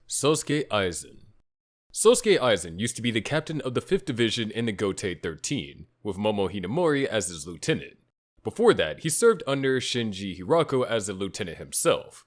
Sosuke Aizen. Sosuke Aizen used to be the captain of the 5th Division in the Gotei 13, with Momo Hinamori as his lieutenant. Before that, he served under Shinji Hirako as a lieutenant himself.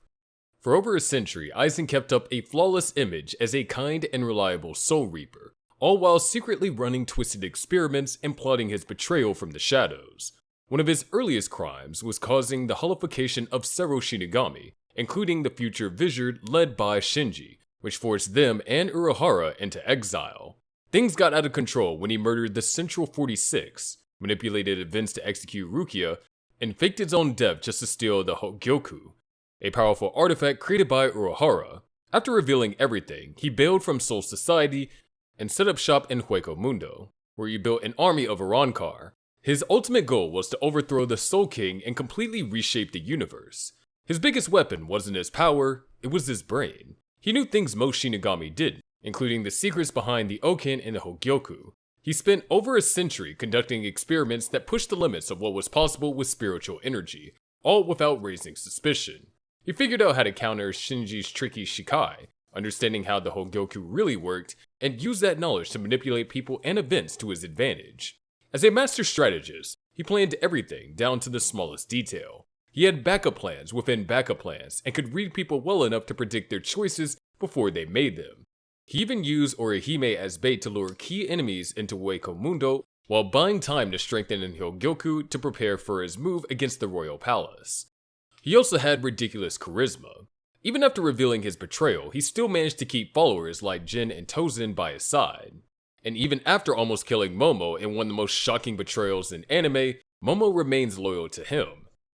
For over a century, Aizen kept up a flawless image as a kind and reliable soul reaper, all while secretly running twisted experiments and plotting his betrayal from the shadows. One of his earliest crimes was causing the holification of several Shinigami, including the future Vizard led by Shinji, which forced them and Urahara into exile. Things got out of control when he murdered the Central 46, manipulated events to execute Rukia, and faked his own death just to steal the Hogyoku, a powerful artifact created by Urahara. After revealing everything, he bailed from Soul Society and set up shop in Hueco Mundo, where he built an army of Arankar. His ultimate goal was to overthrow the Soul King and completely reshape the universe. His biggest weapon wasn't his power, it was his brain. He knew things most Shinigami didn't, including the secrets behind the Oken and the Hogyoku. He spent over a century conducting experiments that pushed the limits of what was possible with spiritual energy, all without raising suspicion. He figured out how to counter Shinji's tricky Shikai, understanding how the Hogyoku really worked, and used that knowledge to manipulate people and events to his advantage. As a master strategist, he planned everything down to the smallest detail. He had backup plans within backup plans and could read people well enough to predict their choices before they made them. He even used Orihime as bait to lure key enemies into Hueco Mundo while buying time to strengthen the Hogyoku to prepare for his move against the royal palace. He also had ridiculous charisma. Even after revealing his betrayal, he still managed to keep followers like Jin and Tozen by his side. And even after almost killing Momo in one of the most shocking betrayals in anime, Momo remains loyal to him.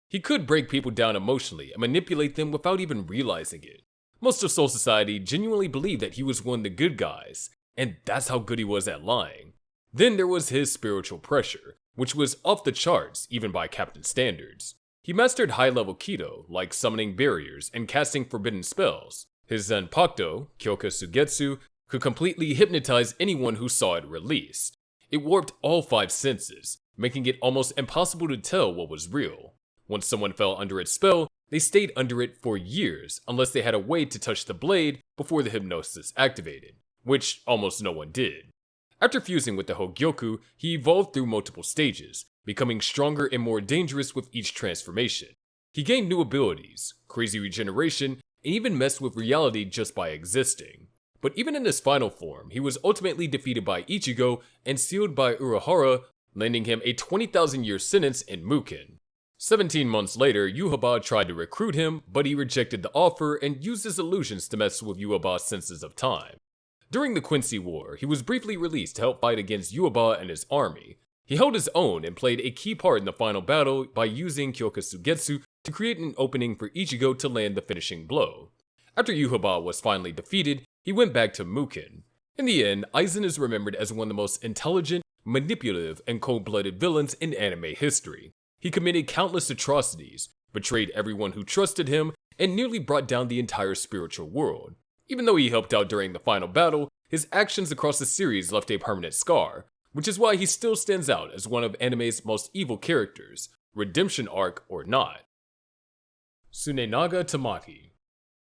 He could break people down emotionally and manipulate them without even realizing it. Most of Soul Society genuinely believed that he was one of the good guys, and that's how good he was at lying. Then there was his spiritual pressure, which was off the charts even by captain standards. He mastered high-level Kido, like summoning barriers and casting forbidden spells. His Zanpakuto, Kyoka Sugetsu, could completely hypnotize anyone who saw it released. It warped all 5 senses, making it almost impossible to tell what was real. Once someone fell under its spell, they stayed under it for years unless they had a way to touch the blade before the hypnosis activated, which almost no one did. After fusing with the Hogyoku, he evolved through multiple stages, becoming stronger and more dangerous with each transformation. He gained new abilities, crazy regeneration, and even messed with reality just by existing. But even in his final form, he was ultimately defeated by Ichigo and sealed by Urahara, landing him a 20,000-year sentence in Muken. 17 months later, Yhwach tried to recruit him, but he rejected the offer and used his illusions to mess with Yhwach's senses of time. During the Quincy War, he was briefly released to help fight against Yhwach and his army. He held his own and played a key part in the final battle by using Kyoka Sugetsu to create an opening for Ichigo to land the finishing blow. After Yhwach was finally defeated, he went back to Muken. In the end, Aizen is remembered as one of the most intelligent, manipulative, and cold-blooded villains in anime history. He committed countless atrocities, betrayed everyone who trusted him, and nearly brought down the entire spiritual world. Even though he helped out during the final battle, his actions across the series left a permanent scar, which is why he still stands out as one of anime's most evil characters, redemption arc or not. Tsunenaga Tamaki.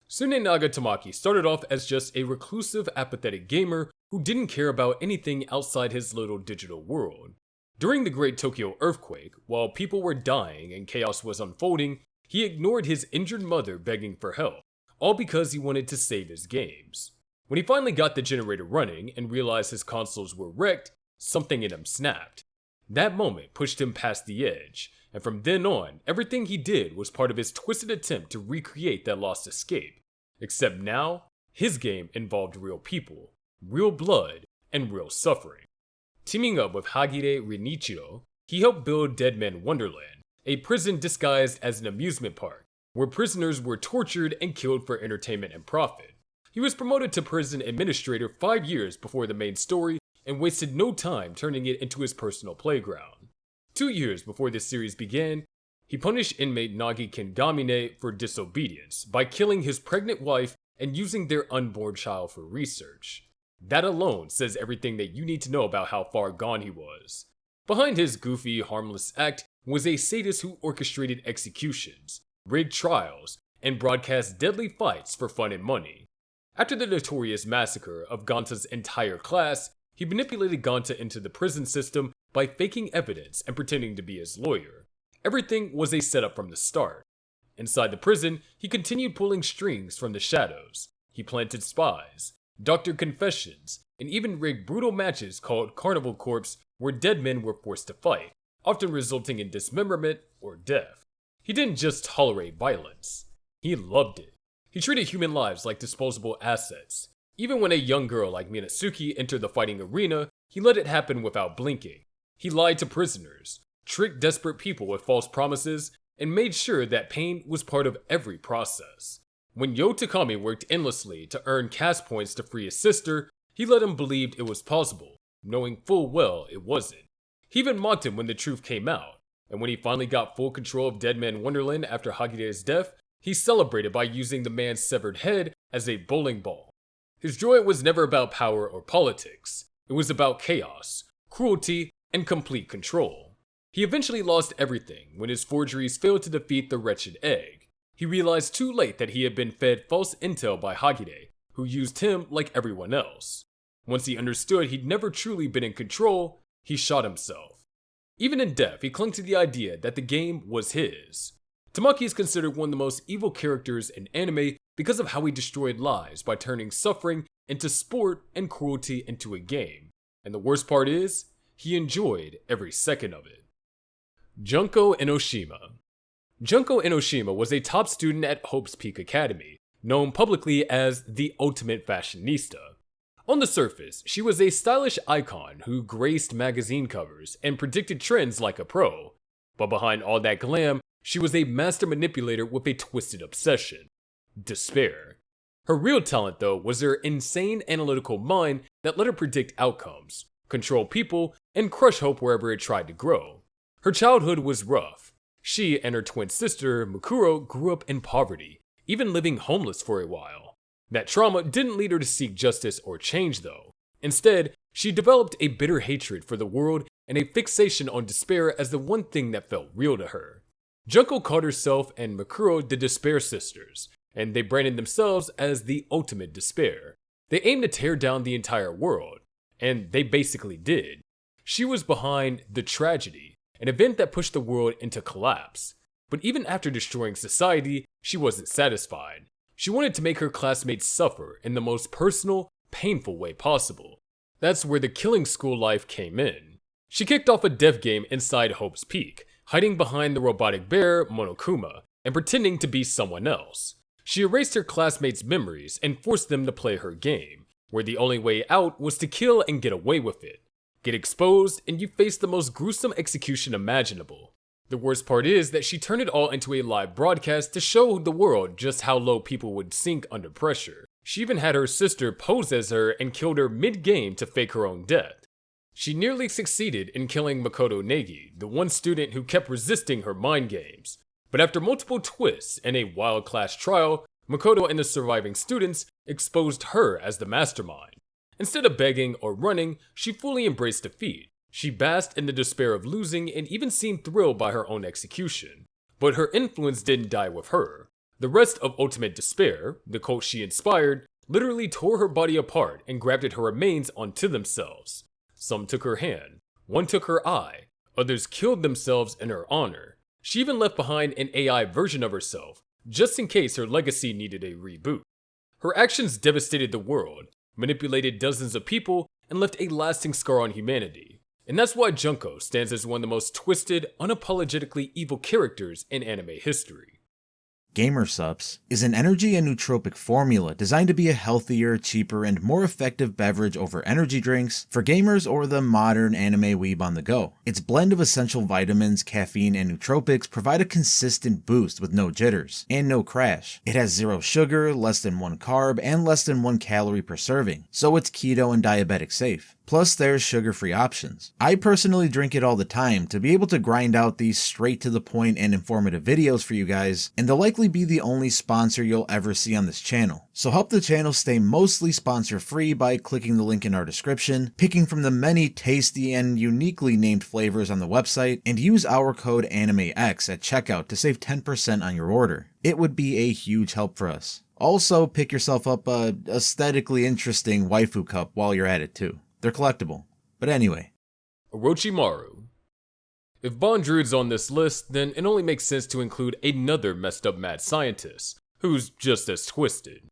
Tsunenaga Tamaki started off as just a reclusive, apathetic gamer who didn't care about anything outside his little digital world. During the Great Tokyo Earthquake, while people were dying and chaos was unfolding, he ignored his injured mother begging for help, all because he wanted to save his games. When he finally got the generator running and realized his consoles were wrecked, something in him snapped. That moment pushed him past the edge, and from then on, everything he did was part of his twisted attempt to recreate that lost escape. Except now, his game involved real people, real blood, and real suffering. Teaming up with Hagire Rinichiro, he helped build Dead Man Wonderland, a prison disguised as an amusement park, where prisoners were tortured and killed for entertainment and profit. He was promoted to prison administrator 5 years before the main story and wasted no time turning it into his personal playground. 2 years before this series began, he punished inmate Nagi Kengamine for disobedience by killing his pregnant wife and using their unborn child for research. That alone says everything that you need to know about how far gone he was. Behind his goofy, harmless act was a sadist who orchestrated executions, rigged trials, and broadcast deadly fights for fun and money. After the notorious massacre of Ganta's entire class, he manipulated Ganta into the prison system by faking evidence and pretending to be his lawyer. Everything was a setup from the start. Inside the prison, he continued pulling strings from the shadows. He planted spies, doctored confessions, and even rigged brutal matches called Carnival Corpse where dead men were forced to fight, often resulting in dismemberment or death. He didn't just tolerate violence. He loved it. He treated human lives like disposable assets. Even when a young girl like Minatsuki entered the fighting arena, he let it happen without blinking. He lied to prisoners, tricked desperate people with false promises, and made sure that pain was part of every process. When Yo Takami worked endlessly to earn cast points to free his sister, he let him believe it was possible, knowing full well it wasn't. He even mocked him when the truth came out, and when he finally got full control of Dead Man Wonderland after Hagire's death, he celebrated by using the man's severed head as a bowling ball. His joy was never about power or politics. It was about chaos, cruelty, and complete control. He eventually lost everything when his forgeries failed to defeat the wretched egg. He realized too late that he had been fed false intel by Hagire, who used him like everyone else. Once he understood he'd never truly been in control, he shot himself. Even in death, he clung to the idea that the game was his. Tamaki is considered one of the most evil characters in anime because of how he destroyed lives by turning suffering into sport and cruelty into a game. And the worst part is, he enjoyed every second of it. Junko Enoshima. Junko Enoshima was a top student at Hope's Peak Academy, known publicly as the ultimate fashionista. On the surface, she was a stylish icon who graced magazine covers and predicted trends like a pro. But behind all that glam, she was a master manipulator with a twisted obsession: despair. Her real talent, though, was her insane analytical mind that let her predict outcomes, control people, and crush hope wherever it tried to grow. Her childhood was rough. She and her twin sister, Mukuro, grew up in poverty, even living homeless for a while. That trauma didn't lead her to seek justice or change, though. Instead, she developed a bitter hatred for the world and a fixation on despair as the one thing that felt real to her. Junko called herself and Mukuro the Despair Sisters, and they branded themselves as the ultimate despair. They aimed to tear down the entire world, and they basically did. She was behind the tragedy, an event that pushed the world into collapse. But even after destroying society, she wasn't satisfied. She wanted to make her classmates suffer in the most personal, painful way possible. That's where the killing school life came in. She kicked off a death game inside Hope's Peak, hiding behind the robotic bear, Monokuma, and pretending to be someone else. She erased her classmates' memories and forced them to play her game, where the only way out was to kill and get away with it. Get exposed, and you face the most gruesome execution imaginable. The worst part is that she turned it all into a live broadcast to show the world just how low people would sink under pressure. She even had her sister pose as her and killed her mid-game to fake her own death. She nearly succeeded in killing Makoto Negi, the one student who kept resisting her mind games. But after multiple twists and a wild class trial, Makoto and the surviving students exposed her as the mastermind. Instead of begging or running, she fully embraced defeat. She basked in the despair of losing and even seemed thrilled by her own execution. But her influence didn't die with her. The rest of Ultimate Despair, the cult she inspired, literally tore her body apart and grafted her remains onto themselves. Some took her hand, one took her eye, others killed themselves in her honor. She even left behind an AI version of herself, just in case her legacy needed a reboot. Her actions devastated the world, manipulated dozens of people, and left a lasting scar on humanity. And that's why Junko stands as one of the most twisted, unapologetically evil characters in anime history. Gamer Sups is an energy and nootropic formula designed to be a healthier, cheaper, and more effective beverage over energy drinks for gamers or the modern anime weeb on the go. Its blend of essential vitamins, caffeine, and nootropics provide a consistent boost with no jitters and no crash. It has 0 sugar, less than 1 carb, and less than 1 calorie per serving, so it's keto and diabetic safe. Plus, there's sugar-free options. I personally drink it all the time to be able to grind out these straight to the point and informative videos for you guys, and they'll likely be the only sponsor you'll ever see on this channel. So help the channel stay mostly sponsor-free by clicking the link in our description, picking from the many tasty and uniquely named flavors on the website, and use our code ANIMEX at checkout to save 10% on your order. It would be a huge help for us. Also, pick yourself up a aesthetically interesting waifu cup while you're at it too. They're collectible. But anyway. Orochimaru. If Bondrewd's on this list, then it only makes sense to include another messed up mad scientist, who's just as twisted.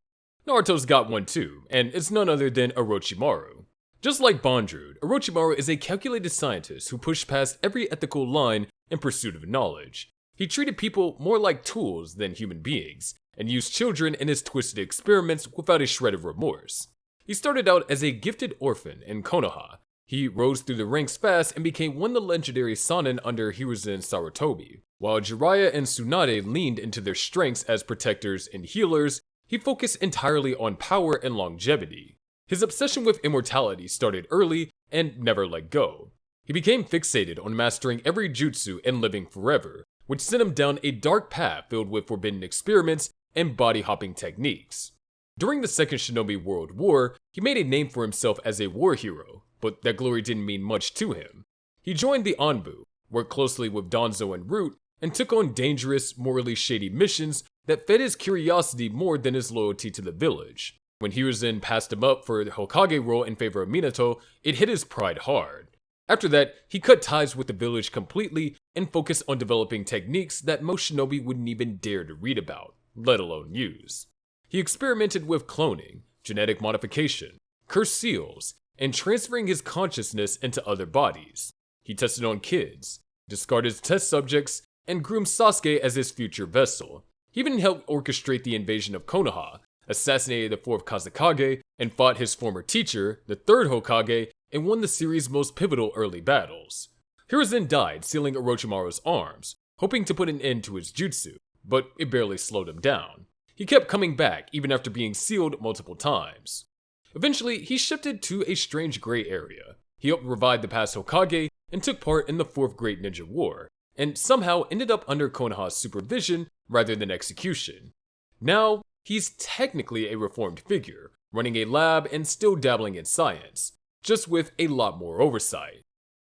Naruto's got one too, and it's none other than Orochimaru. Just like Bondrewd, Orochimaru is a calculated scientist who pushed past every ethical line in pursuit of knowledge. He treated people more like tools than human beings, and used children in his twisted experiments without a shred of remorse. He started out as a gifted orphan in Konoha. He rose through the ranks fast and became one of the legendary Sannin under Hiruzen Sarutobi. While Jiraiya and Tsunade leaned into their strengths as protectors and healers, he focused entirely on power and longevity. His obsession with immortality started early and never let go. He became fixated on mastering every jutsu and living forever, which sent him down a dark path filled with forbidden experiments and body-hopping techniques. During the Second Shinobi World War, he made a name for himself as a war hero, but that glory didn't mean much to him. He joined the Anbu, worked closely with Danzo and Root, and took on dangerous, morally shady missions that fed his curiosity more than his loyalty to the village. When Hiruzen passed him up for the Hokage role in favor of Minato, it hit his pride hard. After that, he cut ties with the village completely and focused on developing techniques that most shinobi wouldn't even dare to read about, let alone use. He experimented with cloning, genetic modification, cursed seals, and transferring his consciousness into other bodies. He tested on kids, discarded test subjects, and groomed Sasuke as his future vessel. He even helped orchestrate the invasion of Konoha, assassinated the 4th Kazekage, and fought his former teacher, the 3rd Hokage, and won the series' most pivotal early battles. Hiruzen died sealing Orochimaru's arms, hoping to put an end to his jutsu, but it barely slowed him down. He kept coming back even after being sealed multiple times. Eventually, he shifted to a strange gray area. He helped revive the past Hokage and took part in the 4th Great Ninja War, and somehow ended up under Konoha's supervision rather than execution. Now, he's technically a reformed figure, running a lab and still dabbling in science, just with a lot more oversight.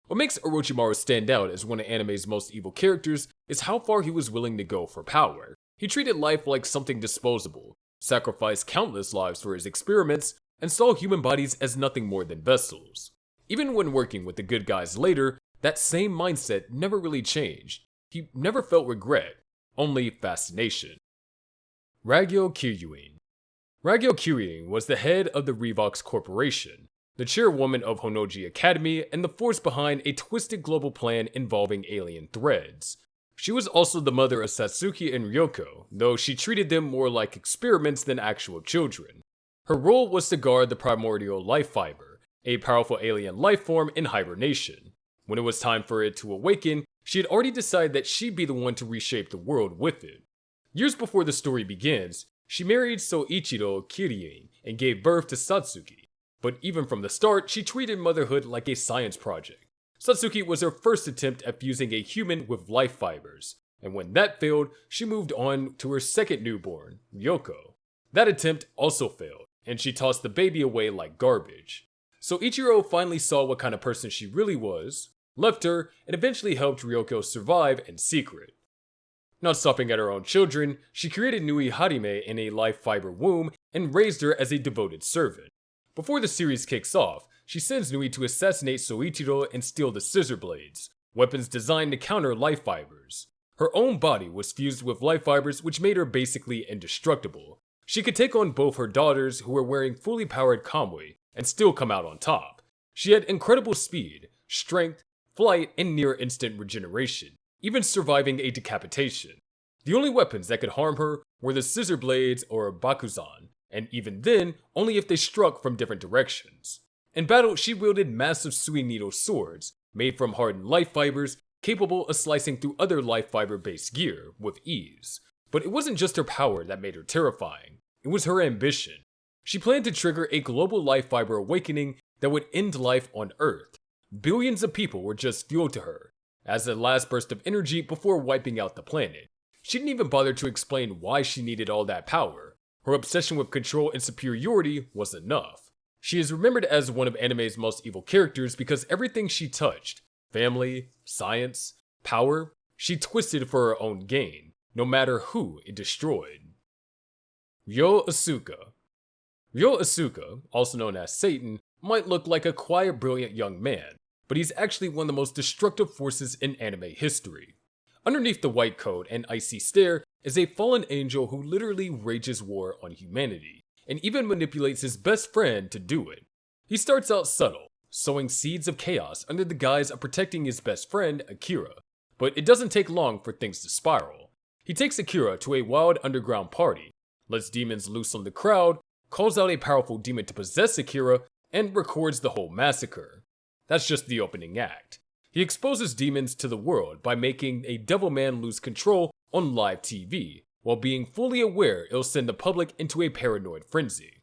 What makes Orochimaru stand out as one of anime's most evil characters is how far he was willing to go for power. He treated life like something disposable, sacrificed countless lives for his experiments, and saw human bodies as nothing more than vessels. Even when working with the good guys later, that same mindset never really changed. He never felt regret, only fascination. Ragyo Kiryun. Ragyo Kiryun was the head of the Revox Corporation, the chairwoman of Honnoji Academy, and the force behind a twisted global plan involving alien threads. She was also the mother of Satsuki and Ryoko, though she treated them more like experiments than actual children. Her role was to guard the primordial life fiber, a powerful alien life form in hibernation. When it was time for it to awaken, she had already decided that she'd be the one to reshape the world with it. Years before the story begins, she married Soichiro Kiryun and gave birth to Satsuki. But even from the start, she treated motherhood like a science project. Satsuki was her first attempt at fusing a human with life fibers, and when that failed, she moved on to her second newborn, Ryoko. That attempt also failed, and she tossed the baby away like garbage. So Ichiro finally saw what kind of person she really was, left her, and eventually helped Ryoko survive in secret. Not stopping at her own children, she created Nui Harime in a life fiber womb and raised her as a devoted servant. Before the series kicks off, she sends Nui to assassinate Soichiro and steal the scissor blades, weapons designed to counter life fibers. Her own body was fused with life fibers, which made her basically indestructible. She could take on both her daughters, who were wearing fully powered kamui, and still come out on top. She had incredible speed, strength, flight, and near-instant regeneration, even surviving a decapitation. The only weapons that could harm her were the scissor blades or bakuzan, and even then, only if they struck from different directions. In battle, she wielded massive sui needle swords, made from hardened life fibers, capable of slicing through other life fiber-based gear with ease. But it wasn't just her power that made her terrifying, it was her ambition. She planned to trigger a global life fiber awakening that would end life on Earth. Billions of people were just fuel to her, as a last burst of energy before wiping out the planet. She didn't even bother to explain why she needed all that power. Her obsession with control and superiority was enough. She is remembered as one of anime's most evil characters because everything she touched, family, science, power, she twisted for her own gain, no matter who it destroyed. Ryo Asuka. Ryo Asuka, also known as Satan, might look like a quiet, brilliant young man, but he's actually one of the most destructive forces in anime history. Underneath the white coat and icy stare is a fallen angel who literally wages war on humanity, and even manipulates his best friend to do it. He starts out subtle, sowing seeds of chaos under the guise of protecting his best friend, Akira, but it doesn't take long for things to spiral. He takes Akira to a wild underground party, lets demons loose on the crowd, calls out a powerful demon to possess Akira, and records the whole massacre. That's just the opening act. He exposes demons to the world by making a devil man lose control on live TV, while being fully aware it'll send the public into a paranoid frenzy.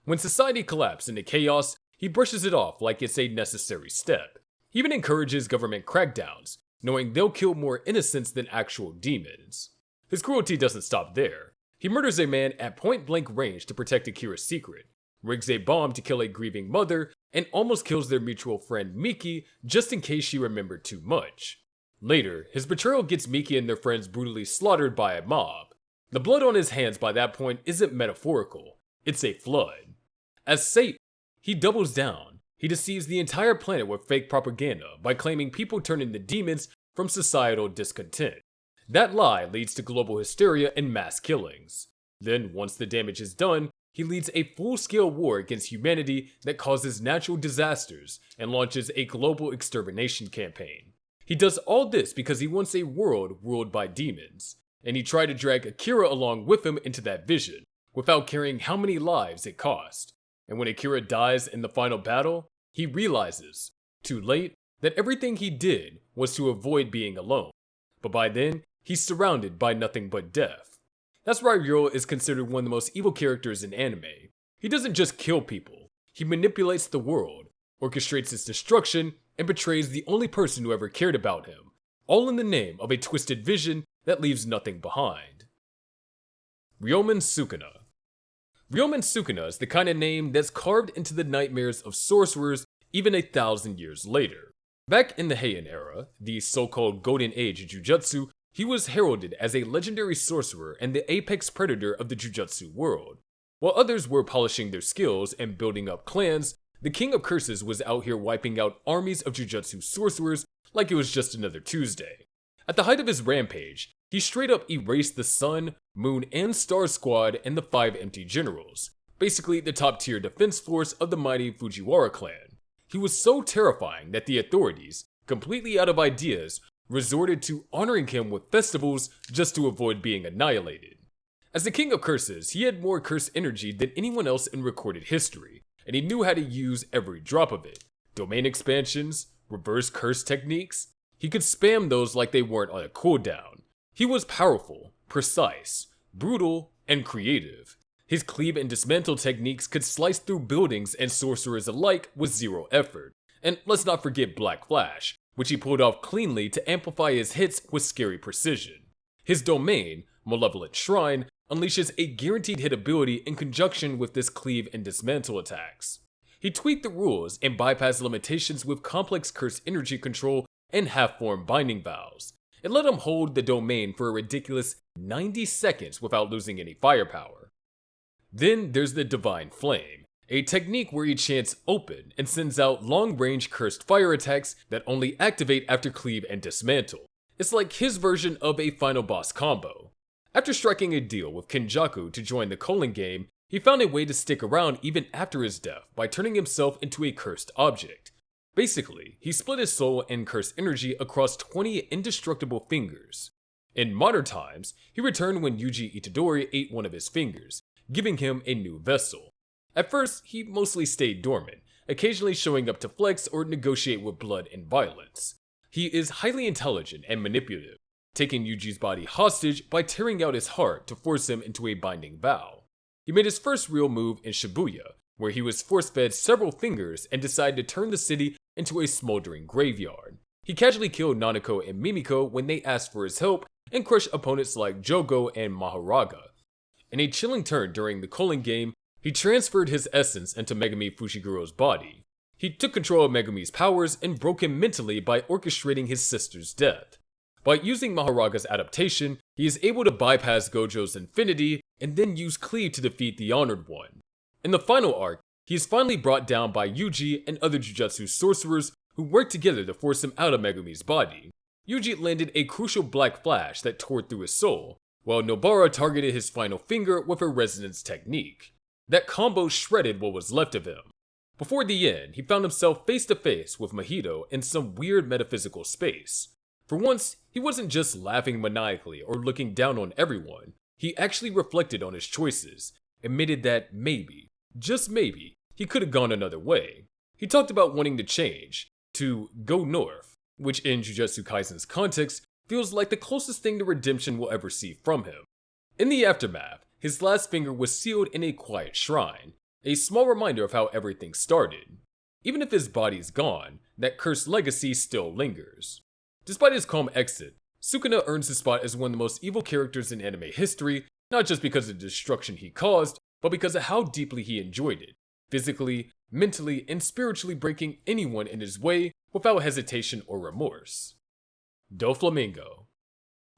When society collapses into chaos, he brushes it off like it's a necessary step. He even encourages government crackdowns, knowing they'll kill more innocents than actual demons. His cruelty doesn't stop there. He murders a man at point-blank range to protect Akira's secret, rigs a bomb to kill a grieving mother, and almost kills their mutual friend Miki just in case she remembered too much. Later, his betrayal gets Miki and their friends brutally slaughtered by a mob. The blood on his hands by that point isn't metaphorical, it's a flood. As Satan, he doubles down. He deceives the entire planet with fake propaganda by claiming people turn into demons from societal discontent. That lie leads to global hysteria and mass killings. Then, once the damage is done, he leads a full-scale war against humanity that causes natural disasters and launches a global extermination campaign. He does all this because he wants a world ruled by demons, and he tried to drag Akira along with him into that vision, without caring how many lives it cost. And when Akira dies in the final battle, he realizes, too late, that everything he did was to avoid being alone. But by then, he's surrounded by nothing but death. That's why Ryo is considered one of the most evil characters in anime. He doesn't just kill people, he manipulates the world, orchestrates its destruction, and betrays the only person who ever cared about him, all in the name of a twisted vision that leaves nothing behind. Ryomen Sukuna. Ryomen Sukuna is the kind of name that's carved into the nightmares of sorcerers even 1,000 years later. Back in the Heian era, the so-called Golden Age of Jujutsu, he was heralded as a legendary sorcerer and the apex predator of the Jujutsu world. While others were polishing their skills and building up clans, the King of Curses was out here wiping out armies of Jujutsu sorcerers like it was just another Tuesday. At the height of his rampage, he straight up erased the Sun, Moon, and Star Squad and the 5 empty generals, basically the top tier defense force of the mighty Fujiwara clan. He was so terrifying that the authorities, completely out of ideas, resorted to honoring him with festivals just to avoid being annihilated. As the King of Curses, he had more curse energy than anyone else in recorded history, and he knew how to use every drop of it. Domain expansions, reverse curse techniques, he could spam those like they weren't on a cooldown. He was powerful, precise, brutal, and creative. His cleave and dismantle techniques could slice through buildings and sorcerers alike with zero effort. And let's not forget Black Flash, which he pulled off cleanly to amplify his hits with scary precision. His domain, Malevolent Shrine, unleashes a guaranteed hit ability in conjunction with this cleave and dismantle attacks. He tweaked the rules and bypassed limitations with complex curse energy control and half-form binding vows. It let him hold the domain for a ridiculous 90 seconds without losing any firepower. Then there's the Divine Flame, a technique where he chants open and sends out long-range cursed fire attacks that only activate after cleave and dismantle. It's like his version of a final boss combo. After striking a deal with Kenjaku to join the Colon game, he found a way to stick around even after his death by turning himself into a cursed object. Basically, he split his soul and cursed energy across 20 indestructible fingers. In modern times, he returned when Yuji Itadori ate one of his fingers, giving him a new vessel. At first, he mostly stayed dormant, occasionally showing up to flex or negotiate with blood and violence. He is highly intelligent and manipulative, taking Yuji's body hostage by tearing out his heart to force him into a binding vow. He made his first real move in Shibuya, where he was force-fed several fingers and decided to turn the city into a smoldering graveyard. He casually killed Nanako and Mimiko when they asked for his help and crushed opponents like Jogo and Maharaga. In a chilling turn during the Colon game, he transferred his essence into Megami Fushiguro's body. He took control of Megami's powers and broke him mentally by orchestrating his sister's death. By using Maharaga's adaptation, he is able to bypass Gojo's infinity and then use cleave to defeat the Honored One. In the final arc, he is finally brought down by Yuji and other Jujutsu sorcerers who worked together to force him out of Megumi's body. Yuji landed a crucial black flash that tore through his soul, while Nobara targeted his final finger with a resonance technique. That combo shredded what was left of him. Before the end, he found himself face to face with Mahito in some weird metaphysical space. For once, he wasn't just laughing maniacally or looking down on everyone. He actually reflected on his choices, admitted that maybe, just maybe, he could have gone another way. He talked about wanting to change, to go north, which in Jujutsu Kaisen's context feels like the closest thing to redemption we'll ever see from him. In the aftermath, his last finger was sealed in a quiet shrine, a small reminder of how everything started. Even if his body's gone, that cursed legacy still lingers. Despite his calm exit, Sukuna earns his spot as one of the most evil characters in anime history, not just because of the destruction he caused, but because of how deeply he enjoyed it, physically, mentally, and spiritually breaking anyone in his way without hesitation or remorse. Doflamingo.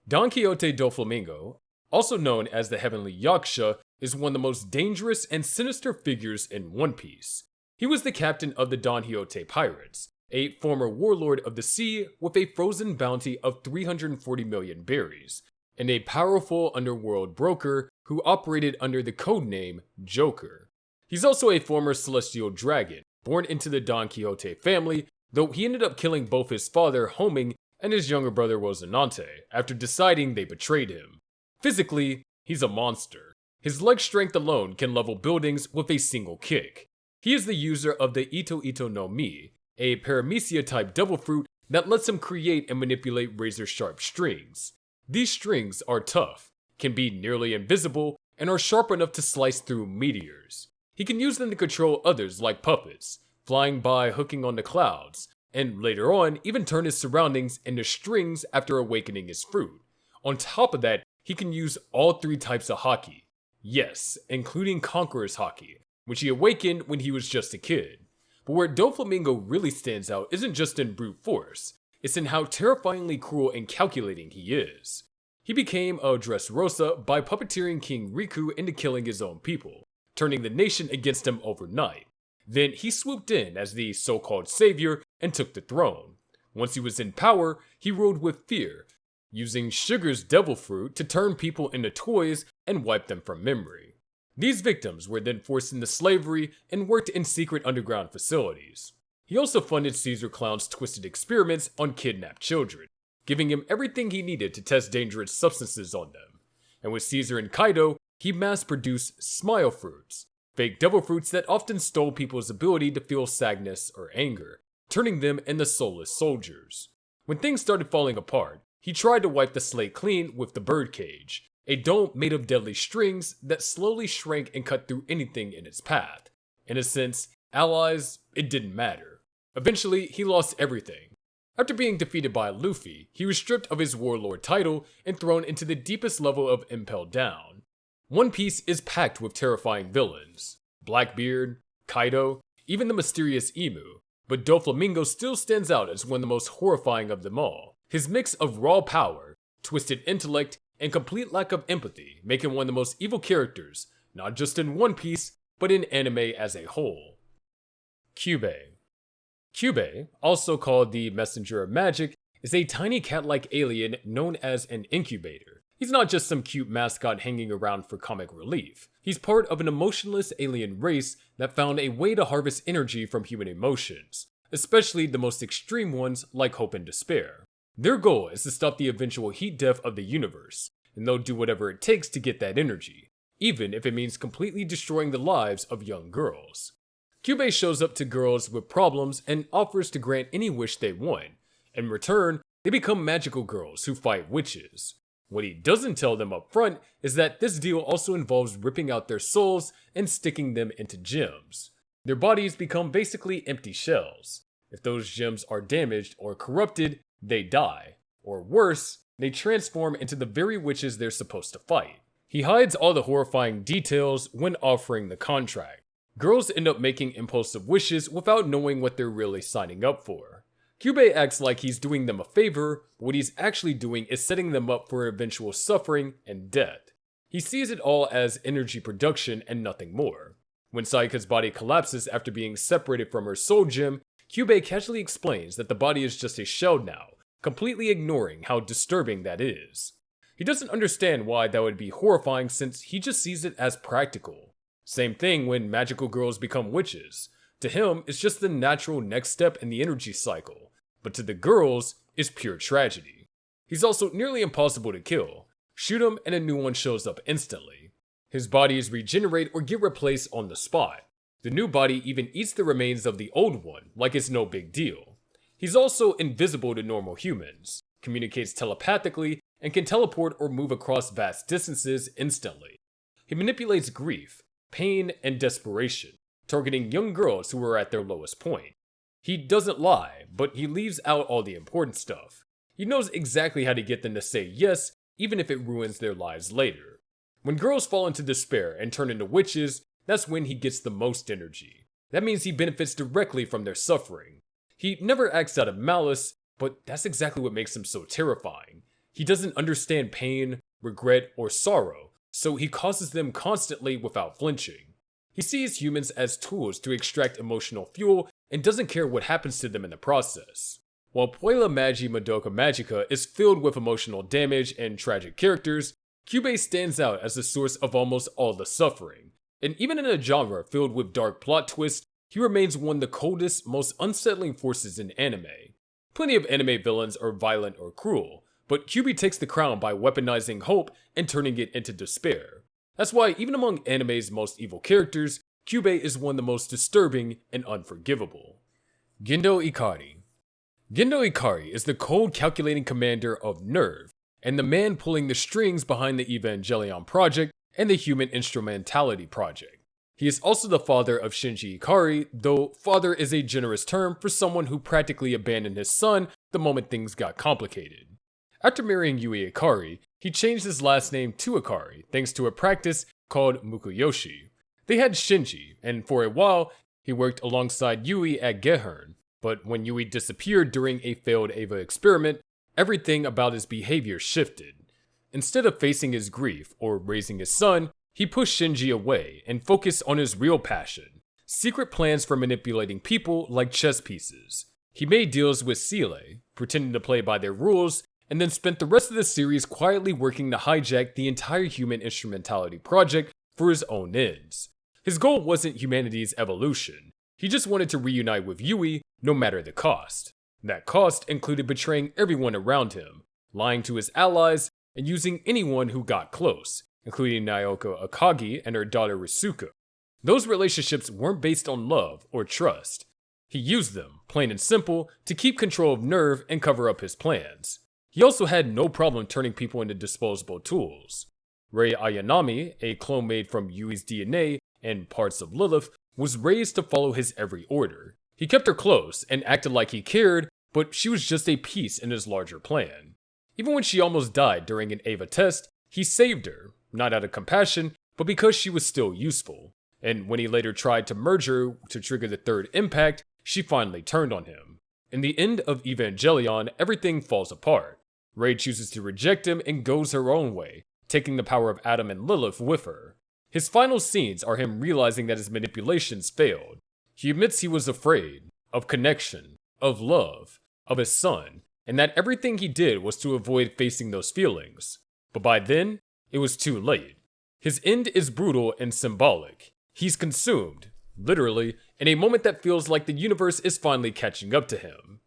Don Quixote Doflamingo, also known as the Heavenly Yaksha, is one of the most dangerous and sinister figures in One Piece. He was the captain of the Don Quixote Pirates, a former warlord of the sea with a frozen bounty of 340 million berries, and a powerful underworld broker who operated under the codename Joker. He's also a former celestial dragon, born into the Don Quixote family, though he ended up killing both his father, Homing, and his younger brother, Rosinante, after deciding they betrayed him. Physically, he's a monster. His leg strength alone can level buildings with a single kick. He is the user of the Ito Ito no Mi, a paramecia-type devil fruit that lets him create and manipulate razor-sharp strings. These strings are tough, can be nearly invisible, and are sharp enough to slice through meteors. He can use them to control others like puppets, flying by hooking on the clouds, and later on even turn his surroundings into strings after awakening his fruit. On top of that, he can use all three types of haki. Yes, including Conqueror's haki, which he awakened when he was just a kid. But where Doflamingo really stands out isn't just in brute force, it's in how terrifyingly cruel and calculating he is. He became a Dressrosa by puppeteering King Riku into killing his own people, turning the nation against him overnight. Then he swooped in as the so-called savior and took the throne. Once he was in power, he ruled with fear, using Sugar's devil fruit to turn people into toys and wipe them from memory. These victims were then forced into slavery and worked in secret underground facilities. He also funded Caesar Clown's twisted experiments on kidnapped children, giving him everything he needed to test dangerous substances on them. And with Caesar and Kaido, he mass-produced smile fruits, fake devil fruits that often stole people's ability to feel sadness or anger, turning them into soulless soldiers. When things started falling apart, he tried to wipe the slate clean with the birdcage, a dome made of deadly strings that slowly shrank and cut through anything in its path. In a sense, allies, it didn't matter. Eventually, he lost everything. After being defeated by Luffy, he was stripped of his warlord title and thrown into the deepest level of Impel Down. One Piece is packed with terrifying villains. Blackbeard, Kaido, even the mysterious Emu, but Doflamingo still stands out as one of the most horrifying of them all. His mix of raw power, twisted intellect, and complete lack of empathy make him one of the most evil characters, not just in One Piece, but in anime as a whole. Kyubey. Kyubey, also called the Messenger of Magic, is a tiny cat-like alien known as an incubator. He's not just some cute mascot hanging around for comic relief. He's part of an emotionless alien race that found a way to harvest energy from human emotions, especially the most extreme ones like hope and despair. Their goal is to stop the eventual heat death of the universe, and they'll do whatever it takes to get that energy, even if it means completely destroying the lives of young girls. Kyubey shows up to girls with problems and offers to grant any wish they want. In return, they become magical girls who fight witches. What he doesn't tell them up front is that this deal also involves ripping out their souls and sticking them into gems. Their bodies become basically empty shells. If those gems are damaged or corrupted, they die. Or worse, they transform into the very witches they're supposed to fight. He hides all the horrifying details when offering the contract. Girls end up making impulsive wishes without knowing what they're really signing up for. Kyubey acts like he's doing them a favor, but what he's actually doing is setting them up for eventual suffering and death. He sees it all as energy production and nothing more. When Sayaka's body collapses after being separated from her soul gem, Kyubey casually explains that the body is just a shell now, completely ignoring how disturbing that is. He doesn't understand why that would be horrifying since he just sees it as practical. Same thing when magical girls become witches. To him, it's just the natural next step in the energy cycle, but to the girls, it's pure tragedy. He's also nearly impossible to kill. Shoot him and a new one shows up instantly. His bodies regenerate or get replaced on the spot. The new body even eats the remains of the old one, like it's no big deal. He's also invisible to normal humans, communicates telepathically, and can teleport or move across vast distances instantly. He manipulates grief, pain, and desperation, targeting young girls who are at their lowest point. He doesn't lie, but he leaves out all the important stuff. He knows exactly how to get them to say yes, even if it ruins their lives later. When girls fall into despair and turn into witches, that's when he gets the most energy. That means he benefits directly from their suffering. He never acts out of malice, but that's exactly what makes him so terrifying. He doesn't understand pain, regret, or sorrow, so he causes them constantly without flinching. He sees humans as tools to extract emotional fuel and doesn't care what happens to them in the process. While Puella Magi Madoka Magica is filled with emotional damage and tragic characters, Kyubey stands out as the source of almost all the suffering. And even in a genre filled with dark plot twists, he remains one of the coldest, most unsettling forces in anime. Plenty of anime villains are violent or cruel, but Kyubey takes the crown by weaponizing hope and turning it into despair. That's why even among anime's most evil characters, Kyubey is one of the most disturbing and unforgivable. Gendo Ikari. Gendo Ikari is the cold calculating commander of Nerve, and the man pulling the strings behind the Evangelion Project and the Human Instrumentality Project. He is also the father of Shinji Ikari, though father is a generous term for someone who practically abandoned his son the moment things got complicated. After marrying Yui Ikari, he changed his last name to Ikari thanks to a practice called Mukuyoshi. They had Shinji, and for a while, he worked alongside Yui at Gehern, but when Yui disappeared during a failed Eva experiment, everything about his behavior shifted. Instead of facing his grief or raising his son, he pushed Shinji away and focused on his real passion, secret plans for manipulating people like chess pieces. He made deals with Seele, pretending to play by their rules, and then spent the rest of the series quietly working to hijack the entire Human Instrumentality Project for his own ends. His goal wasn't humanity's evolution, he just wanted to reunite with Yui no matter the cost. That cost included betraying everyone around him, lying to his allies, and using anyone who got close, including Naoko Akagi and her daughter Risuka. Those relationships weren't based on love or trust. He used them, plain and simple, to keep control of Nerve and cover up his plans. He also had no problem turning people into disposable tools. Rei Ayanami, a clone made from Yui's DNA and parts of Lilith, was raised to follow his every order. He kept her close and acted like he cared, but she was just a piece in his larger plan. Even when she almost died during an Eva test, he saved her, not out of compassion, but because she was still useful. And when he later tried to merge her to trigger the third impact, she finally turned on him. In the end of Evangelion, everything falls apart. Rei chooses to reject him and goes her own way, taking the power of Adam and Lilith with her. His final scenes are him realizing that his manipulations failed. He admits he was afraid, of connection, of love, of his son, and that everything he did was to avoid facing those feelings. But by then, it was too late. His end is brutal and symbolic. He's consumed, literally, in a moment that feels like the universe is finally catching up to him.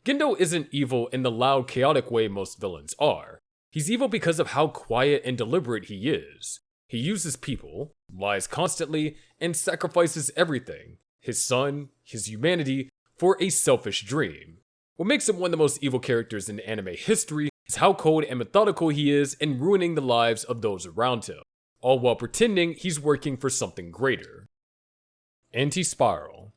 Gendo isn't evil in the loud, chaotic way most villains are. He's evil because of how quiet and deliberate he is. He uses people, lies constantly, and sacrifices everything, his son, his humanity, for a selfish dream. What makes him one of the most evil characters in anime history is how cold and methodical he is in ruining the lives of those around him, all while pretending he's working for something greater. Antispiral.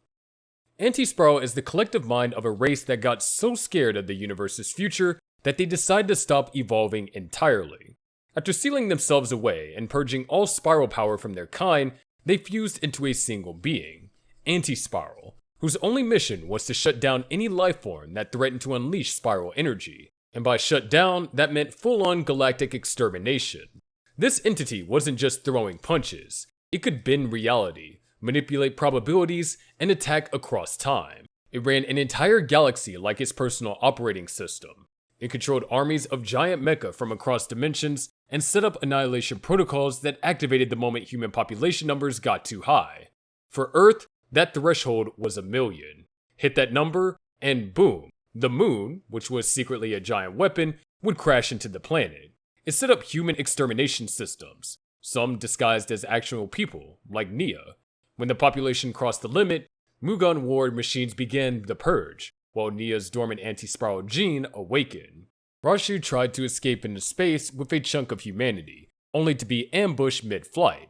Antispiral is the collective mind of a race that got so scared of the universe's future that they decided to stop evolving entirely. After sealing themselves away and purging all spiral power from their kind, they fused into a single being, Antispiral, whose only mission was to shut down any life form that threatened to unleash spiral energy. And by shut down, that meant full-on galactic extermination. This entity wasn't just throwing punches. It could bend reality, manipulate probabilities, and attack across time. It ran an entire galaxy like its personal operating system. It controlled armies of giant mecha from across dimensions and set up annihilation protocols that activated the moment human population numbers got too high. For Earth, that threshold was 1 million. Hit that number, and boom, the moon, which was secretly a giant weapon, would crash into the planet. It set up human extermination systems, some disguised as actual people, like Nia. When the population crossed the limit, Mugan Ward machines began the purge, while Nia's dormant antispiral gene awakened. Rashu tried to escape into space with a chunk of humanity, only to be ambushed mid-flight.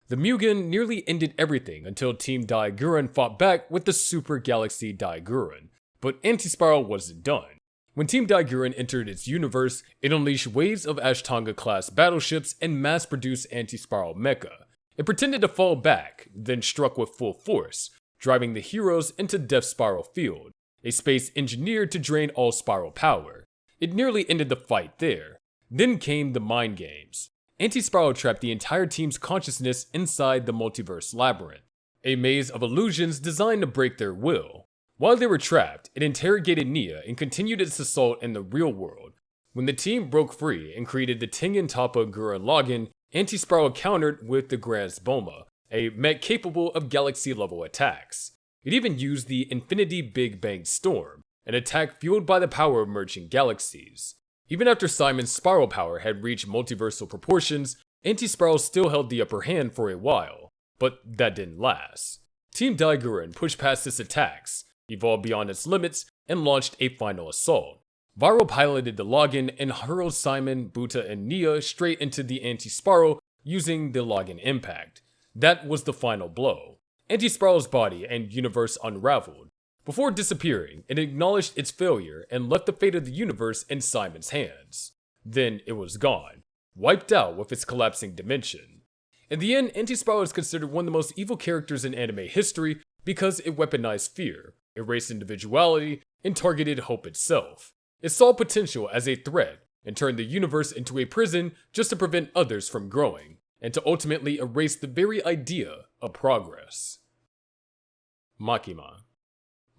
The Mugen nearly ended everything until Team Daiguren fought back with the Super Galaxy Daiguren, but Antispiral wasn't done. When Team Daiguren entered its universe, it unleashed waves of Ashtanga-class battleships and mass-produced anti-spiral mecha. It pretended to fall back, then struck with full force, driving the heroes into Death Spiral Field, a space engineered to drain all spiral power. It nearly ended the fight there. Then came the mind games. Anti-Spiral trapped the entire team's consciousness inside the multiverse labyrinth, a maze of illusions designed to break their will. While they were trapped, it interrogated Nia and continued its assault in the real world. When the team broke free and created the Tengen Toppa Gurren Lagann, Anti-Spiral countered with the Grans Boma, a mech capable of galaxy-level attacks. It even used the Infinity Big Bang Storm, an attack fueled by the power of merging galaxies. Even after Simon's spiral power had reached multiversal proportions, Anti-Spiral still held the upper hand for a while, but that didn't last. Team Daiguren pushed past its attacks, evolved beyond its limits, and launched a final assault. Viral piloted the Lagann and hurled Simon, Buta, and Nia straight into the Anti-Spiral using the Lagann impact. That was the final blow. Anti-Spiral's body and universe unraveled. Before disappearing, it acknowledged its failure and left the fate of the universe in Simon's hands. Then it was gone, wiped out with its collapsing dimension. In the end, Anti-Spiral is considered one of the most evil characters in anime history because it weaponized fear, erased individuality, and targeted hope itself. It saw potential as a threat and turned the universe into a prison just to prevent others from growing, and to ultimately erase the very idea of progress. Makima.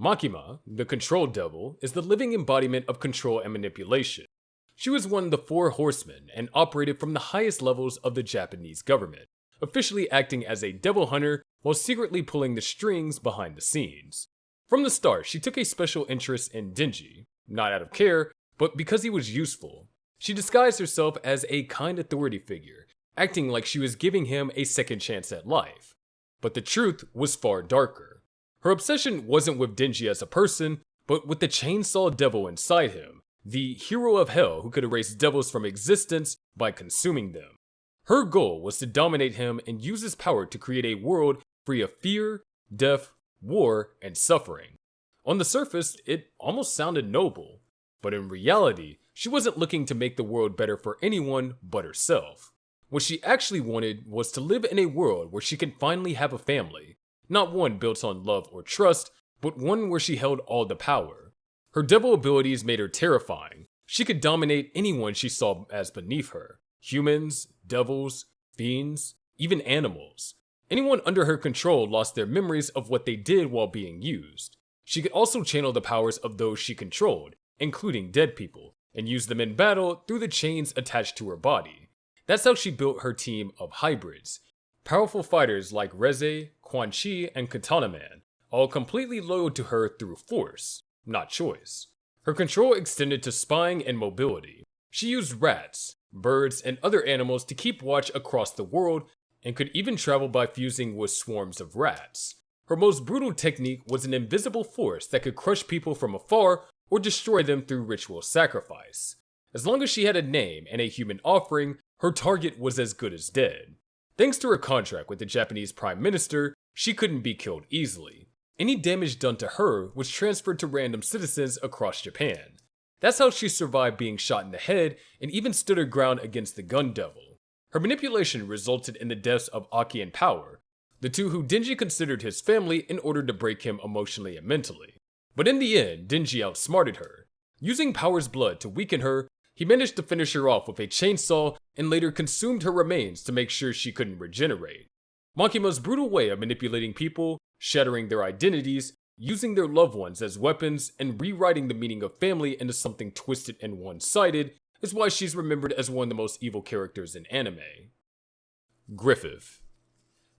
Makima, the control devil, is the living embodiment of control and manipulation. She was one of the 4 horsemen and operated from the highest levels of the Japanese government, officially acting as a devil hunter while secretly pulling the strings behind the scenes. From the start, she took a special interest in Denji, not out of care, but because he was useful. She disguised herself as a kind authority figure, acting like she was giving him a second chance at life. But the truth was far darker. Her obsession wasn't with Denji as a person, but with the chainsaw devil inside him, the hero of hell who could erase devils from existence by consuming them. Her goal was to dominate him and use his power to create a world free of fear, death, war, and suffering. On the surface, it almost sounded noble, but in reality, she wasn't looking to make the world better for anyone but herself. What she actually wanted was to live in a world where she could finally have a family, not one built on love or trust, but one where she held all the power. Her devil abilities made her terrifying. She could dominate anyone she saw as beneath her. Humans, devils, fiends, even animals. Anyone under her control lost their memories of what they did while being used. She could also channel the powers of those she controlled, including dead people, and use them in battle through the chains attached to her body. That's how she built her team of hybrids. Powerful fighters like Reze, Quan Chi, and Katana Man, all completely loyal to her through force, not choice. Her control extended to spying and mobility. She used rats, birds, and other animals to keep watch across the world, and could even travel by fusing with swarms of rats. Her most brutal technique was an invisible force that could crush people from afar or destroy them through ritual sacrifice. As long as she had a name and a human offering, her target was as good as dead. Thanks to her contract with the Japanese Prime Minister, she couldn't be killed easily. Any damage done to her was transferred to random citizens across Japan. That's how she survived being shot in the head and even stood her ground against the Gun Devil. Her manipulation resulted in the deaths of Aki and Power, the two who Denji considered his family in order to break him emotionally and mentally. But in the end, Denji outsmarted her. Using Power's blood to weaken her, he managed to finish her off with a chainsaw and later consumed her remains to make sure she couldn't regenerate. Makima's brutal way of manipulating people, shattering their identities, using their loved ones as weapons, and rewriting the meaning of family into something twisted and one-sided is why she's remembered as one of the most evil characters in anime. Griffith.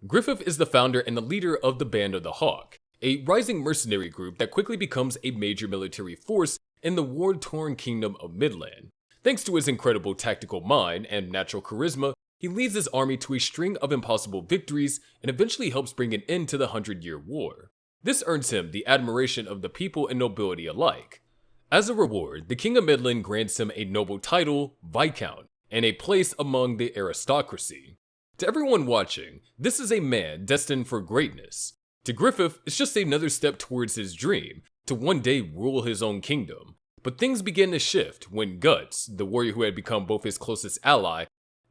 Griffith is the founder and the leader of the Band of the Hawk, a rising mercenary group that quickly becomes a major military force in the war-torn kingdom of Midland. Thanks to his incredible tactical mind and natural charisma, he leads his army to a string of impossible victories and eventually helps bring an end to the 100-Year War. This earns him the admiration of the people and nobility alike. As a reward, the King of Midland grants him a noble title, Viscount, and a place among the aristocracy. To everyone watching, this is a man destined for greatness. To Griffith, it's just another step towards his dream, to one day rule his own kingdom. But things begin to shift when Guts, the warrior who had become both his closest ally